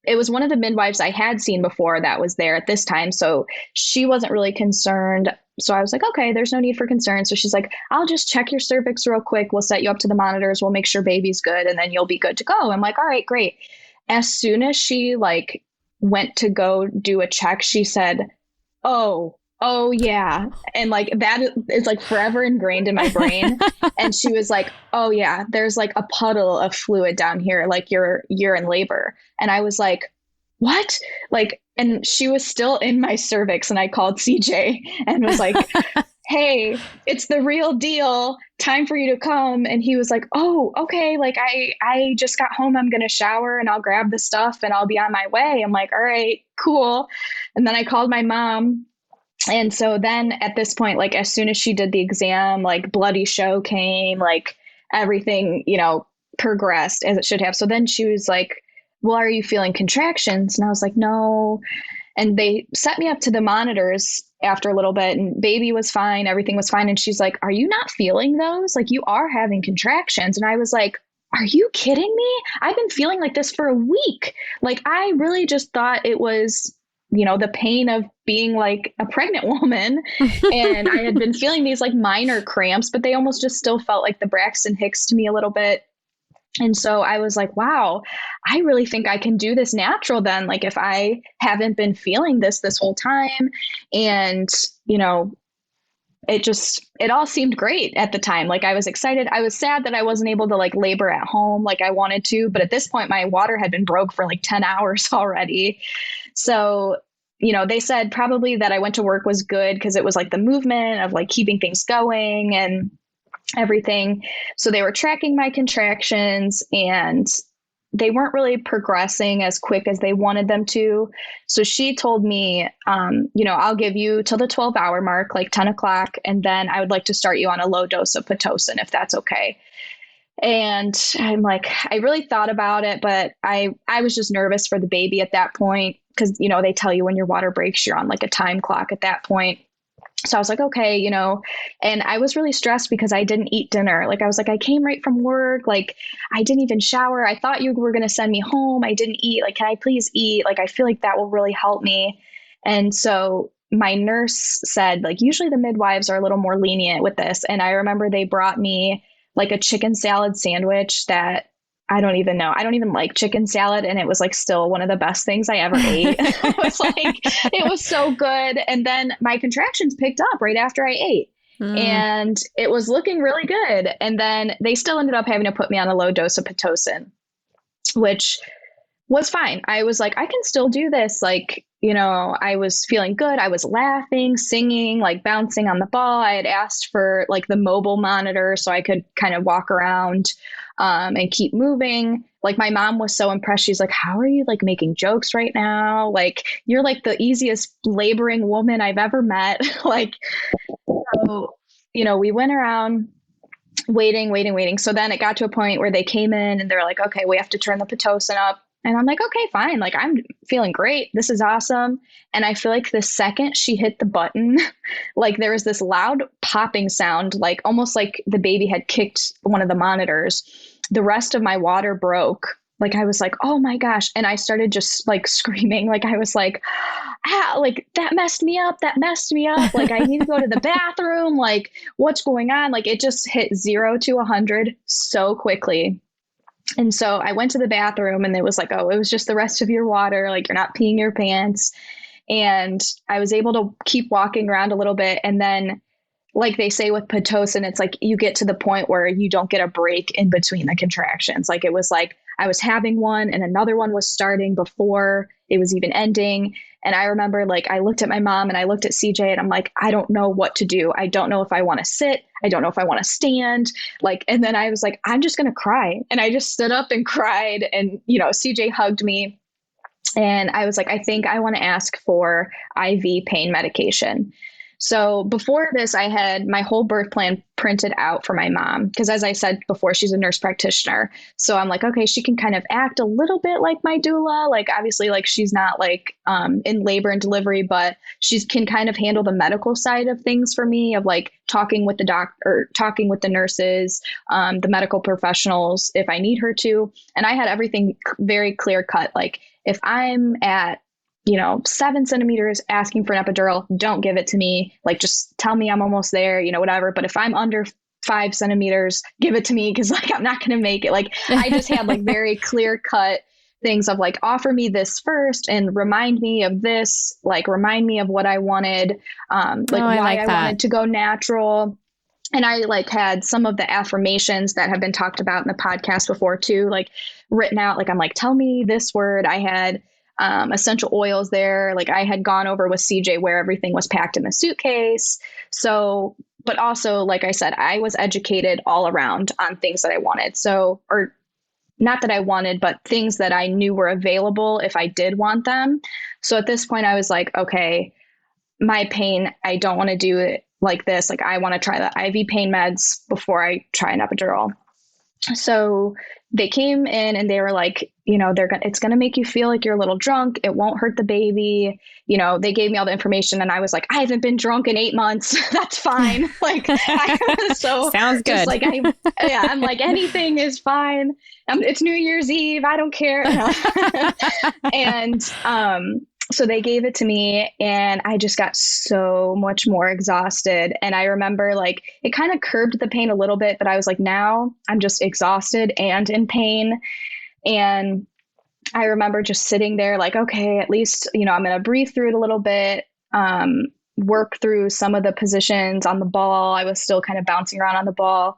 It was one of the midwives I had seen before that was there at this time. So she wasn't really concerned. So I was like, okay, there's no need for concern. So she's like, I'll just check your cervix real quick. We'll set you up to the monitors. We'll make sure baby's good. And then you'll be good to go. I'm like, all right, great. As soon as she like went to go do a check, she said, oh yeah. And like, that is like forever ingrained in my brain. And she was like, oh yeah, there's like a puddle of fluid down here. Like you're in labor. And I was like, what? Like, and she was still in my cervix. And I called CJ and was like, hey, it's the real deal. Time for you to come. And he was like, oh, okay. Like I just got home. I'm going to shower and I'll grab the stuff and I'll be on my way. I'm like, all right, cool. And then I called my mom. And so then at this point, like as soon as she did the exam, like bloody show came, like everything, progressed as it should have. So then she was like, well, are you feeling contractions? And I was like, no. And they set me up to the monitors after a little bit and baby was fine. Everything was fine. And she's like, are you not feeling those? Like you are having contractions. And I was like, are you kidding me? I've been feeling like this for a week. Like I really just thought it was the pain of being like a pregnant woman. And I had been feeling these like minor cramps, but they almost just still felt like the Braxton Hicks to me a little bit. And so I was like, wow, I really think I can do this natural then. Like if I haven't been feeling this whole time. And, it all seemed great at the time. Like I was excited. I was sad that I wasn't able to like labor at home like I wanted to. But at this point, my water had been broke for like 10 hours already. So, they said probably that I went to work was good because it was like the movement of like keeping things going and everything. So they were tracking my contractions and they weren't really progressing as quick as they wanted them to. So she told me, I'll give you till the 12-hour mark, like 10 o'clock. And then I would like to start you on a low dose of Pitocin, if that's okay. And I'm like, I really thought about it, but I was just nervous for the baby at that point. Cause they tell you when your water breaks, you're on like a time clock at that point. So I was like, okay, and I was really stressed because I didn't eat dinner. Like I was like, I came right from work. Like I didn't even shower. I thought you were going to send me home. I didn't eat. Like, can I please eat? Like, I feel like that will really help me. And so my nurse said, like, usually the midwives are a little more lenient with this. And I remember they brought me like a chicken salad sandwich that I don't even know. I don't even like chicken salad. And it was like still one of the best things I ever ate. It was so good. And then my contractions picked up right after I ate. And it was looking really good. And then they still ended up having to put me on a low dose of Pitocin, which was fine. I was like, I can still do this. Like, I was feeling good. I was laughing, singing, like bouncing on the ball. I had asked for like the mobile monitor so I could kind of walk around and keep moving. Like my mom was so impressed. She's like, how are you like making jokes right now? Like you're like the easiest laboring woman I've ever met. So, we went around waiting. So then it got to a point where they came in and they're like, okay, we have to turn the Pitocin up. And I'm like, okay, fine. Like I'm feeling great. This is awesome. And I feel like the second she hit the button, like there was this loud popping sound, like almost like the baby had kicked one of the monitors. The rest of my water broke. Like I was like, oh my gosh. And I started just like screaming. Like I was like, like that messed me up. Like I need to go to the bathroom. Like what's going on? Like it just hit 0 to 100 so quickly. And so I went to the bathroom and it was like, oh, it was just the rest of your water. Like you're not peeing your pants. And I was able to keep walking around a little bit. And then like they say with Pitocin, it's like you get to the point where you don't get a break in between the contractions. Like it was like I was having one and another one was starting before it was even ending. And I remember like I looked at my mom and I looked at CJ and I'm like, I don't know what to do. I don't know if I want to sit. I don't know if I want to stand. Like, and then I was like, I'm just going to cry. And I just stood up and cried. And, CJ hugged me. And I was like, I think I want to ask for IV pain medication. So before this, I had my whole birth plan printed out for my mom. Because as I said before, she's a nurse practitioner. So I'm like, okay, she can kind of act a little bit like my doula. Like obviously, like she's not like in labor and delivery, but she can kind of handle the medical side of things for me, of like talking with the doctor, talking with the nurses, the medical professionals if I need her to. And I had everything very clear cut. Like if I'm at 7 centimeters asking for an epidural, don't give it to me. Like, just tell me I'm almost there, whatever. But if I'm under 5 centimeters, give it to me. Cause like, I'm not going to make it. Like, I just had like very clear cut things of like, offer me this first and remind me of this, like remind me of what I wanted, why I wanted to go natural. And I like had some of the affirmations that have been talked about in the podcast before too, like written out, like, I'm like, tell me this word. I had essential oils there. Like I had gone over with CJ where everything was packed in the suitcase. So, but also, like I said, I was educated all around on things that I wanted. So, or not that I wanted, but things that I knew were available if I did want them. So at this point I was like, okay, my pain, I don't want to do it like this. Like I want to try the IV pain meds before I try an epidural. So they came in and they were like, it's going to make you feel like you're a little drunk. It won't hurt the baby. They gave me all the information and I was like, I haven't been drunk in 8 months. That's fine. Like, so sounds good. Like, I'm like, anything is fine. It's New Year's Eve. I don't care. And, So they gave it to me and I just got so much more exhausted. And I remember like it kind of curbed the pain a little bit, but I was like, now I'm just exhausted and in pain. And I remember just sitting there like, okay, at least, I'm going to breathe through it a little bit, work through some of the positions on the ball. I was still kind of bouncing around on the ball.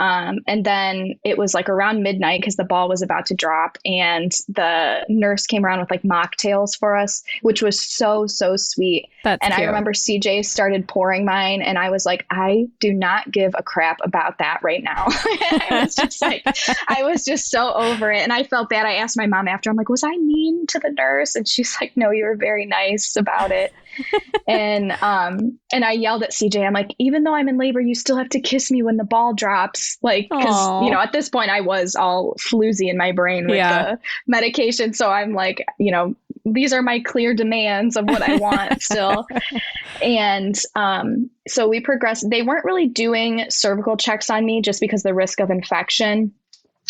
And then it was like around midnight because the ball was about to drop, and the nurse came around with like mocktails for us, which was so, so sweet. That's And I cute. remember CJ started pouring mine, and I was like, I do not give a crap about that right now. I was just so over it. And I felt bad. I asked my mom after, I'm like, was I mean to the nurse? And she's like, no, you were very nice about it. And I yelled at CJ. I'm like, even though I'm in labor, you still have to kiss me when the ball drops. Like, because Oh, at this point I was all floozy in my brain with yeah. the medication. So I'm like, these are my clear demands of what I want still. And so we progressed. They weren't really doing cervical checks on me just because the risk of infection.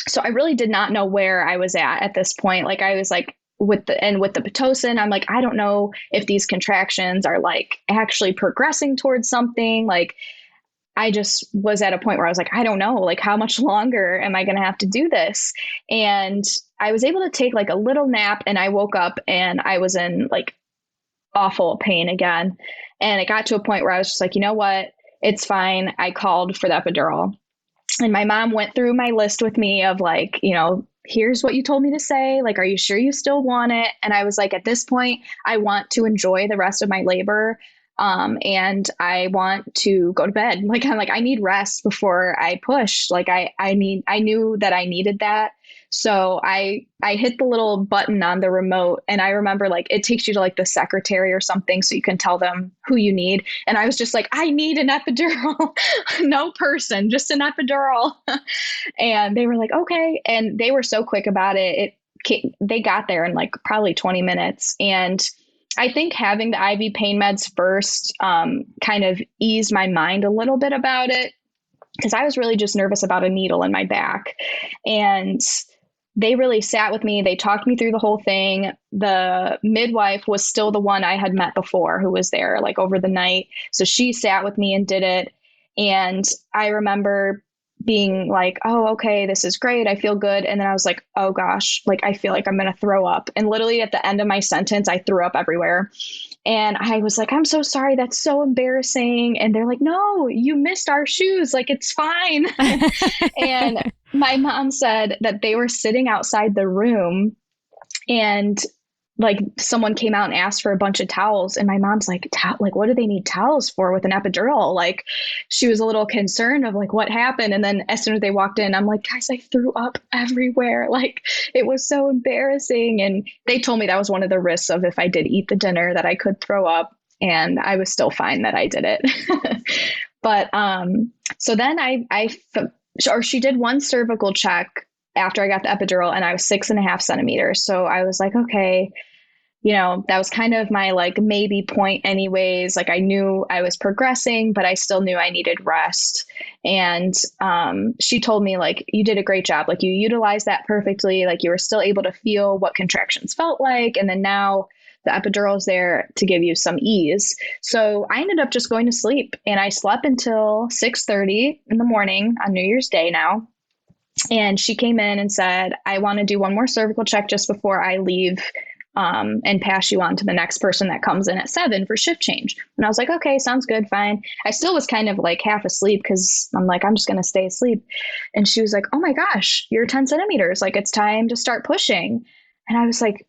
So I really did not know where I was at this point. Like I was like, with the Pitocin, I'm like, I don't know if these contractions are like actually progressing towards something. Like I just was at a point where I was like, I don't know, like how much longer am I going to have to do this? And I was able to take like a little nap, and I woke up and I was in like awful pain again. And it got to a point where I was just like, you know what? It's fine. I called for the epidural. And my mom went through my list with me of like, here's what you told me to say. Like, are you sure you still want it? And I was like, at this point, I want to enjoy the rest of my labor. And I want to go to bed. Like, I'm like, I need rest before I push. Like, I knew that I needed that. So I hit the little button on the remote, and I remember like it takes you to like the secretary or something so you can tell them who you need. And I was just like, I need an epidural. No person, just an epidural. And they were like, okay. And they were so quick about it. They got there in like probably 20 minutes. And I think having the IV pain meds first kind of eased my mind a little bit about it, because I was really just nervous about a needle in my back. And they really sat with me. They talked me through the whole thing. The midwife was still the one I had met before who was there like over the night. So she sat with me and did it. And I remember being like, oh, okay, this is great. I feel good. And then I was like, oh gosh, like I feel like I'm going to throw up. And literally at the end of my sentence, I threw up everywhere. And I was like, I'm so sorry. That's so embarrassing. And they're like, no, you missed our shoes. Like, it's fine. And my mom said that they were sitting outside the room, and like someone came out and asked for a bunch of towels. And my mom's like, like, what do they need towels for with an epidural? Like, she was a little concerned of like what happened. And then as soon as they walked in, I'm like, guys, I threw up everywhere. Like, it was so embarrassing. And they told me that was one of the risks of if I did eat the dinner that I could throw up. And I was still fine that I did it. But so then or she did one cervical check after I got the epidural, and I was 6.5 centimeters. So I was like, okay, that was kind of my like maybe point anyways. Like I knew I was progressing, but I still knew I needed rest. And she told me like, you did a great job. Like you utilized that perfectly. Like you were still able to feel what contractions felt like. And then now the epidural is there to give you some ease. So I ended up just going to sleep, and I slept until 6:30 in the morning on New Year's Day now. And she came in and said, I want to do one more cervical check just before I leave, and pass you on to the next person that comes in at 7 for shift change. And I was like, okay, sounds good, fine. I still was kind of like half asleep because I'm like, I'm just going to stay asleep. And she was like, oh my gosh, you're 10 centimeters. Like, it's time to start pushing. And I was like,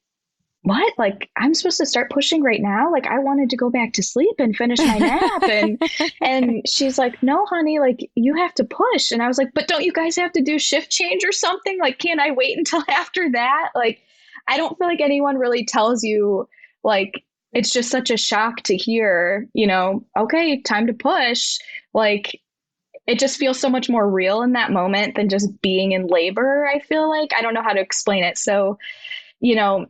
what? Like, I'm supposed to start pushing right now? Like, I wanted to go back to sleep and finish my nap. And she's like, no, honey, like you have to push. And I was like, but don't you guys have to do shift change or something? Like, can't I wait until after that? Like, I don't feel like anyone really tells you, like, it's just such a shock to hear, okay, time to push. Like, it just feels so much more real in that moment than just being in labor. I feel like I don't know how to explain it. So, you know,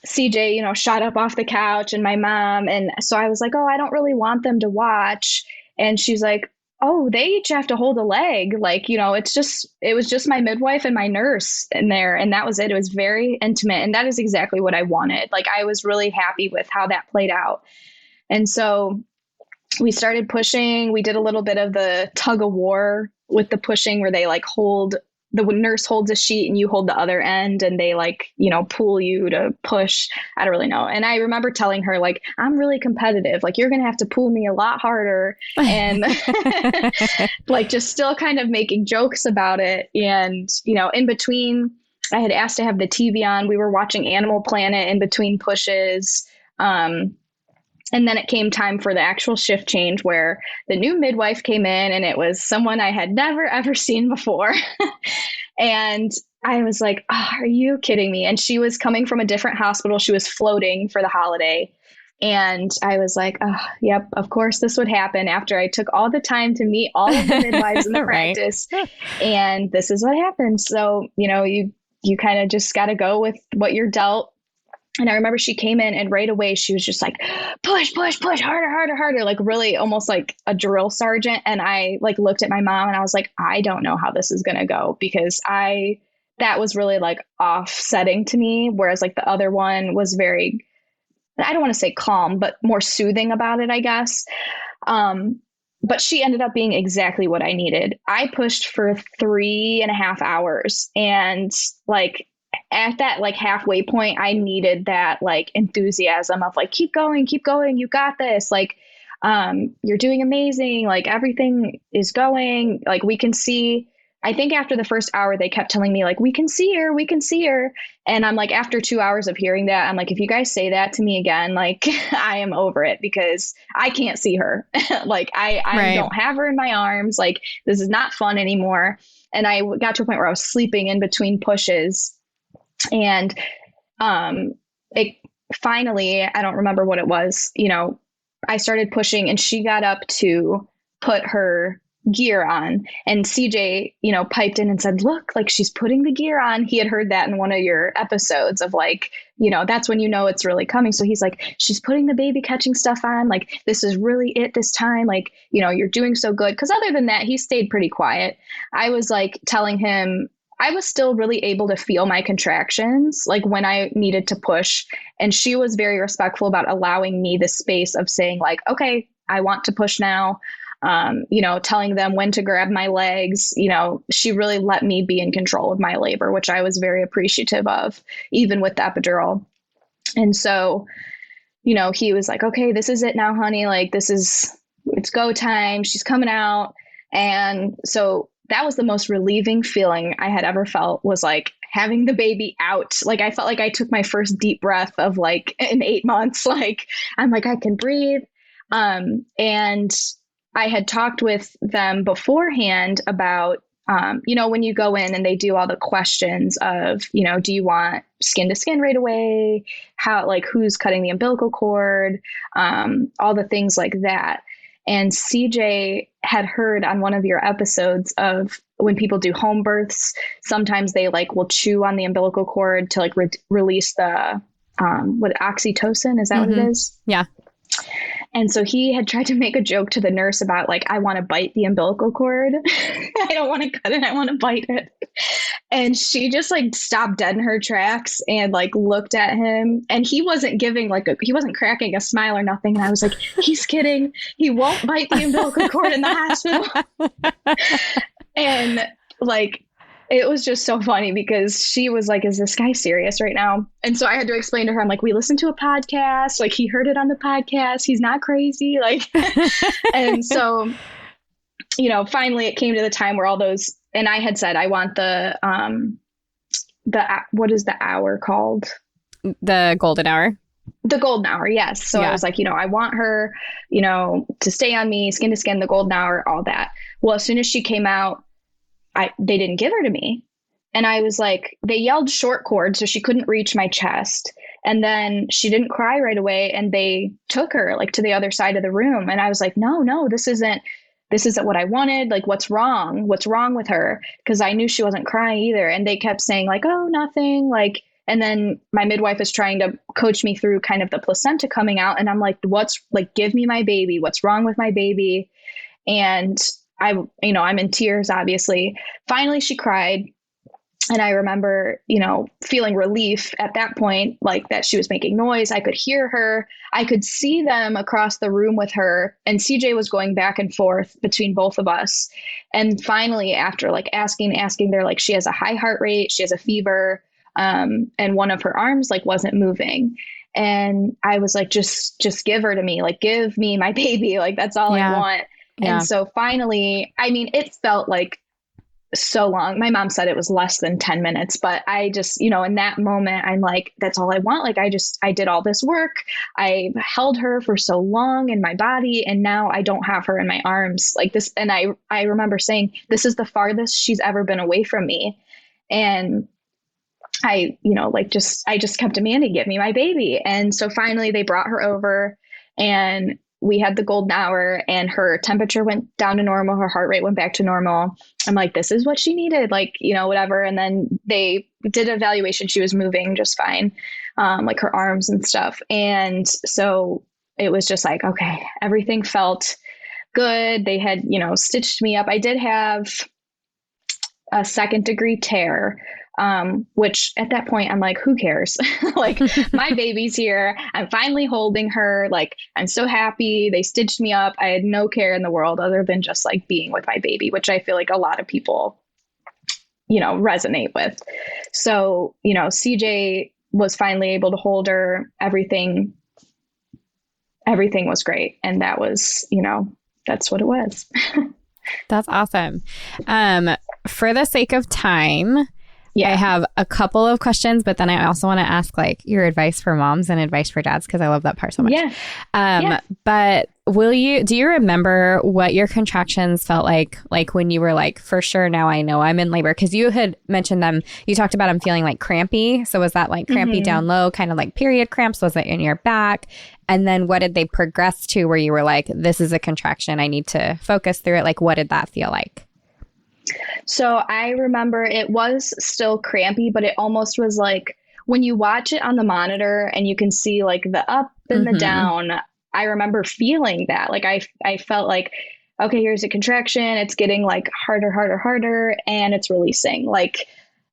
CJ, shot up off the couch, and my mom. And so I was like, oh, I don't really want them to watch. And she's like, oh, they each have to hold a leg. Like, it was just my midwife and my nurse in there. And that was it. It was very intimate. And that is exactly what I wanted. Like, I was really happy with how that played out. And so we started pushing. We did a little bit of the tug of war with the pushing where they like the nurse holds a sheet and you hold the other end and they like, pull you to push. I don't really know. And I remember telling her like, I'm really competitive. Like you're going to have to pull me a lot harder. And like just still kind of making jokes about it. And, in between, I had asked to have the TV on. We were watching Animal Planet in between pushes. And then it came time for the actual shift change where the new midwife came in and it was someone I had never, ever seen before. And I was like, oh, are you kidding me? And she was coming from a different hospital. She was floating for the holiday. And I was like, oh, yep, of course this would happen after I took all the time to meet all of the midwives in the Right. practice. And this is what happened. So, you kind of just got to go with what you're dealt. And I remember she came in and right away she was just like, push, push, push, harder, harder, harder, like really almost like a drill sergeant. And I like looked at my mom and I was like, I don't know how this is going to go because that was really like offsetting to me. Whereas like the other one was very, I don't want to say calm, but more soothing about it, I guess. But she ended up being exactly what I needed. I pushed for 3.5 hours and like, at that like halfway point, I needed that like enthusiasm of like, keep going, you got this. Like, you're doing amazing. Like everything is going, like we can see, I think after the first hour, they kept telling me like, we can see her, we can see her. And I'm like, after 2 hours of hearing that, I'm like, if you guys say that to me again, like I am over it because I can't see her. Like I Right. don't have her in my arms. Like this is not fun anymore. And I got to a point where I was sleeping in between pushes. And it finally, I don't remember what it was, I started pushing and she got up to put her gear on and CJ, piped in and said, look, like she's putting the gear on. He had heard that in one of your episodes of like, that's when it's really coming. So he's like, she's putting the baby catching stuff on. Like, this is really it this time. Like, you're doing so good. Cause other than that, he stayed pretty quiet. I was like telling him, I was still really able to feel my contractions, like when I needed to push. And she was very respectful about allowing me the space of saying like, okay, I want to push now. Telling them when to grab my legs, she really let me be in control of my labor, which I was very appreciative of, even with the epidural. And so, he was like, okay, this is it now, honey. Like, it's go time. She's coming out. And so that was the most relieving feeling I had ever felt, was like having the baby out. Like I felt like I took my first deep breath of like in 8 months. Like I'm like, I can breathe. And I had talked with them beforehand about, when you go in and they do all the questions of, do you want skin to skin right away? How, like, who's cutting the umbilical cord? All the things like that. And CJ had heard on one of your episodes of when people do home births, sometimes they like will chew on the umbilical cord to like release the oxytocin. Is that what it is? Yeah. And so he had tried to make a joke to the nurse about like, I want to bite the umbilical cord. I don't want to cut it. I want to bite it. And she just like stopped dead in her tracks and like looked at him, and he wasn't giving he wasn't cracking a smile or nothing. And I was like, he's kidding. He won't bite the umbilical cord in the hospital. And like, it was just so funny because she was like, is this guy serious right now? And so I had to explain to her, I'm like, we listened to a podcast. Like he heard it on the podcast. He's not crazy. Like, and so, finally it came to the time where all those, and I had said, I want the what is the hour called? The golden hour. The golden hour. Yes. So Yeah. I was like, I want her, to stay on me, skin to skin, the golden hour, all that. Well, as soon as she came out, they didn't give her to me. And I was like, they yelled short cord, so she couldn't reach my chest. And then she didn't cry right away. And they took her like to the other side of the room. And I was like, no, this isn't what I wanted. Like, what's wrong? What's wrong with her? Because I knew she wasn't crying either. And they kept saying like, oh, nothing. Like, and then my midwife is trying to coach me through kind of the placenta coming out. And I'm like, give me my baby. What's wrong with my baby? And I'm in tears, obviously. Finally, she cried. And I remember, feeling relief at that point, like that she was making noise. I could hear her. I could see them across the room with her. And CJ was going back and forth between both of us. And finally, after like asking, they're like, she has a high heart rate, she has a fever, and one of her arms like wasn't moving. And I was like, just give her to me, like give me my baby, like that's all I Yeah. want. And Yeah. so finally, I mean, it felt like so long. My mom said it was less than 10 minutes, but I just, in that moment, I'm like, that's all I want. Like, I did all this work. I held her for so long in my body, and now I don't have her in my arms like this. And I remember saying, this is the farthest she's ever been away from me. And I just kept demanding, give me my baby. And so finally they brought her over and we had the golden hour and her temperature went down to normal. Her heart rate went back to normal. I'm like, this is what she needed, like, whatever. And then they did an evaluation. She was moving just fine, like her arms and stuff. And so it was just like, okay, everything felt good. They had, stitched me up. I did have a second-degree tear, which at that point I'm like, who cares? Like my baby's here. I'm finally holding her. Like I'm so happy. They stitched me up. I had no care in the world other than just like being with my baby, which I feel like a lot of people, resonate with. So, CJ was finally able to hold her. Everything was great. And that was, that's what it was. That's awesome. For the sake of time, Yeah. I have a couple of questions, but then I also want to ask like your advice for moms and advice for dads because I love that part so much. Yeah. But do you remember what your contractions felt like when you were like, for sure, now I know I'm in labor? Because you had mentioned you talked about them feeling like crampy. So was that like crampy down low, kind of like period cramps? Was it in your back? And then what did they progress to where you were like, this is a contraction, I need to focus through it? Like, what did that feel like? So I remember it was still crampy, but it almost was like when you watch it on the monitor and you can see like the up and the down. I remember feeling that. Like I felt like, okay, here's a contraction. It's getting like harder, harder, harder, and it's releasing. Like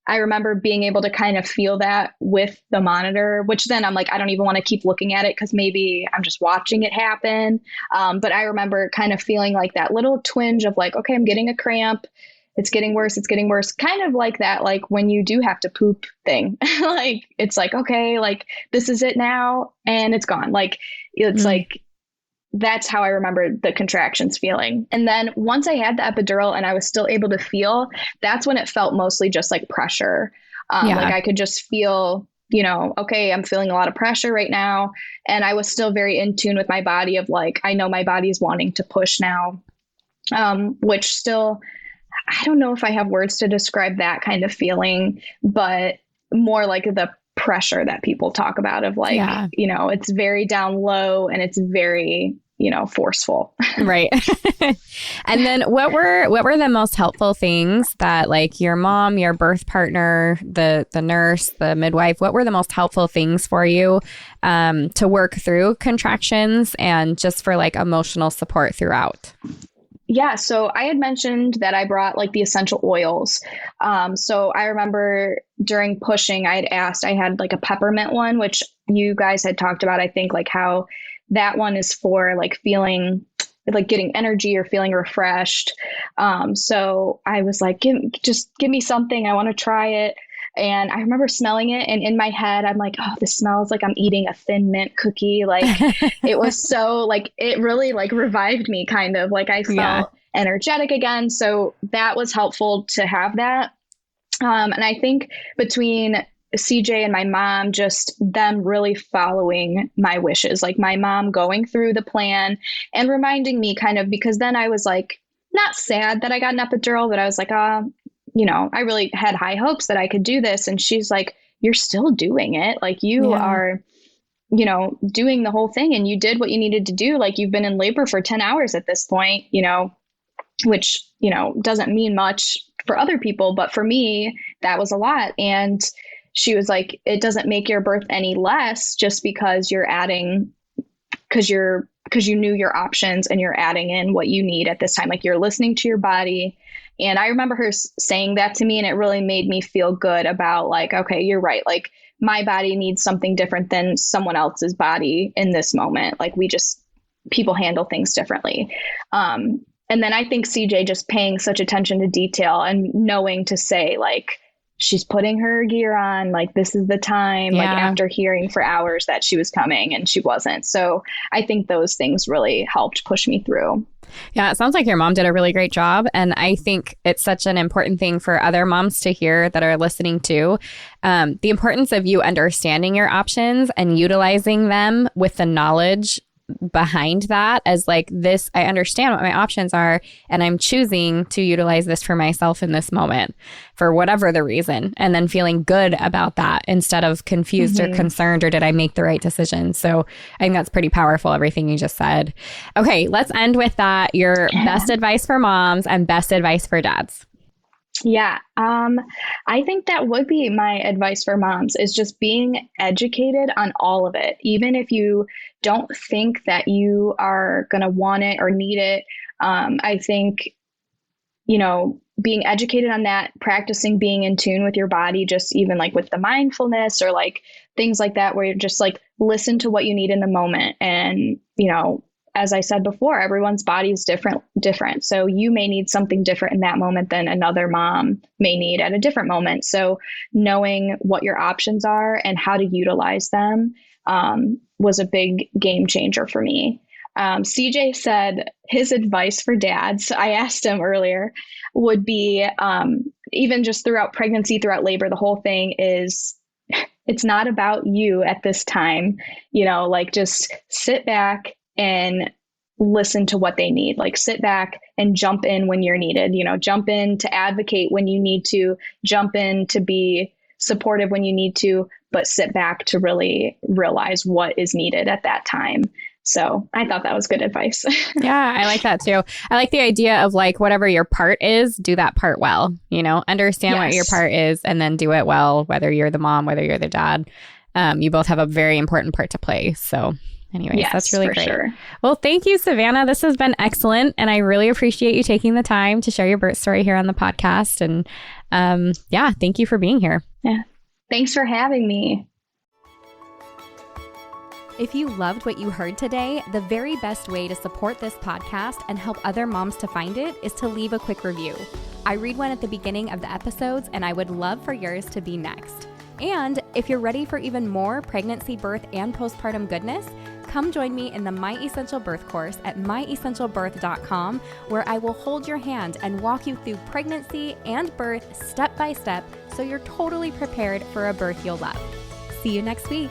I remember being able to kind of feel that with the monitor, which then I'm like, I don't even want to keep looking at it because maybe I'm just watching it happen. But I remember kind of feeling like that little twinge of like, okay, I'm getting a cramp. It's getting worse. It's getting worse. Kind of like that, like when you do have to poop thing, like, it's like, okay, like this is it now and it's gone. Like, it's like, that's how I remember the contractions feeling. And then once I had the epidural and I was still able to feel, that's when it felt mostly just like pressure. Like I could just feel, okay, I'm feeling a lot of pressure right now. And I was still very in tune with my body of like, I know my body's wanting to push now, which still, I don't know if I have words to describe that kind of feeling, but more like the pressure that people talk about of like, it's very down low and it's very, forceful. Right. And then what were the most helpful things that like your mom, your birth partner, the nurse, the midwife, what were the most helpful things for you to work through contractions and just for like emotional support throughout? Yeah. So I had mentioned that I brought like the essential oils. So I remember during pushing, I had like a peppermint one, which you guys had talked about, I think, like how that one is for like feeling like getting energy or feeling refreshed. So I was like, just give me something. I want to try it. And I remember smelling it. And in my head, I'm like, oh, this smells like I'm eating a Thin Mint cookie. Like it was so like, it really like revived me kind of like I felt energetic again. So that was helpful to have that. And I think between CJ and my mom, just them really following my wishes, like my mom going through the plan and reminding me kind of, because then I was like, not sad that I got an epidural, but I was like, I really had high hopes that I could do this. And she's like, you're still doing it. Like you are, doing the whole thing and you did what you needed to do. Like you've been in labor for 10 hours at this point, which, doesn't mean much for other people. But for me, that was a lot. And she was like, it doesn't make your birth any less just because you're because you knew your options and you're adding in what you need at this time. Like you're listening to your body. And I remember her saying that to me, and it really made me feel good about like, okay, you're right. Like my body needs something different than someone else's body in this moment. Like people handle things differently. And then I think CJ just paying such attention to detail and knowing to say like, she's putting her gear on, like this is the time, like after hearing for hours that she was coming and she wasn't. So I think those things really helped push me through. Yeah, it sounds like your mom did a really great job. And I think it's such an important thing for other moms to hear that are listening too. The importance of you understanding your options and utilizing them with the knowledge behind that as like this, I understand what my options are and I'm choosing to utilize this for myself in this moment for whatever the reason, and then feeling good about that instead of confused or concerned or did I make the right decision. So I think that's pretty powerful, everything you just said. Okay, let's end with that. Your best advice for moms and best advice for dads. Yeah, I think that would be my advice for moms is just being educated on all of it. Even if you don't think that you are going to want it or need it, I think, being educated on that, practicing being in tune with your body, just even like with the mindfulness or like things like that, where you're just like, listen to what you need in the moment. And, as I said before, everyone's body is different. So you may need something different in that moment than another mom may need at a different moment. So knowing what your options are and how to utilize them was a big game changer for me. CJ said his advice for dads, I asked him earlier, would be even just throughout pregnancy, throughout labor, the whole thing is it's not about you at this time, like just sit back and listen to what they need. Like sit back and jump in when you're needed, jump in to advocate when you need to, jump in to be supportive when you need to, but sit back to really realize what is needed at that time. So I thought that was good advice. Yeah, I like that too. I like the idea of like whatever your part is, do that part well, understand what your part is and then do it well, whether you're the mom, whether you're the dad. You both have a very important part to play. So anyways, that's really great. Sure. Well, thank you, Savanna. This has been excellent. And I really appreciate you taking the time to share your birth story here on the podcast. And thank you for being here. Yeah. Thanks for having me. If you loved what you heard today, the very best way to support this podcast and help other moms to find it is to leave a quick review. I read one at the beginning of the episodes, and I would love for yours to be next. And if you're ready for even more pregnancy, birth, and postpartum goodness, come join me in the My Essential Birth course at myessentialbirth.com, where I will hold your hand and walk you through pregnancy and birth step by step so you're totally prepared for a birth you'll love. See you next week.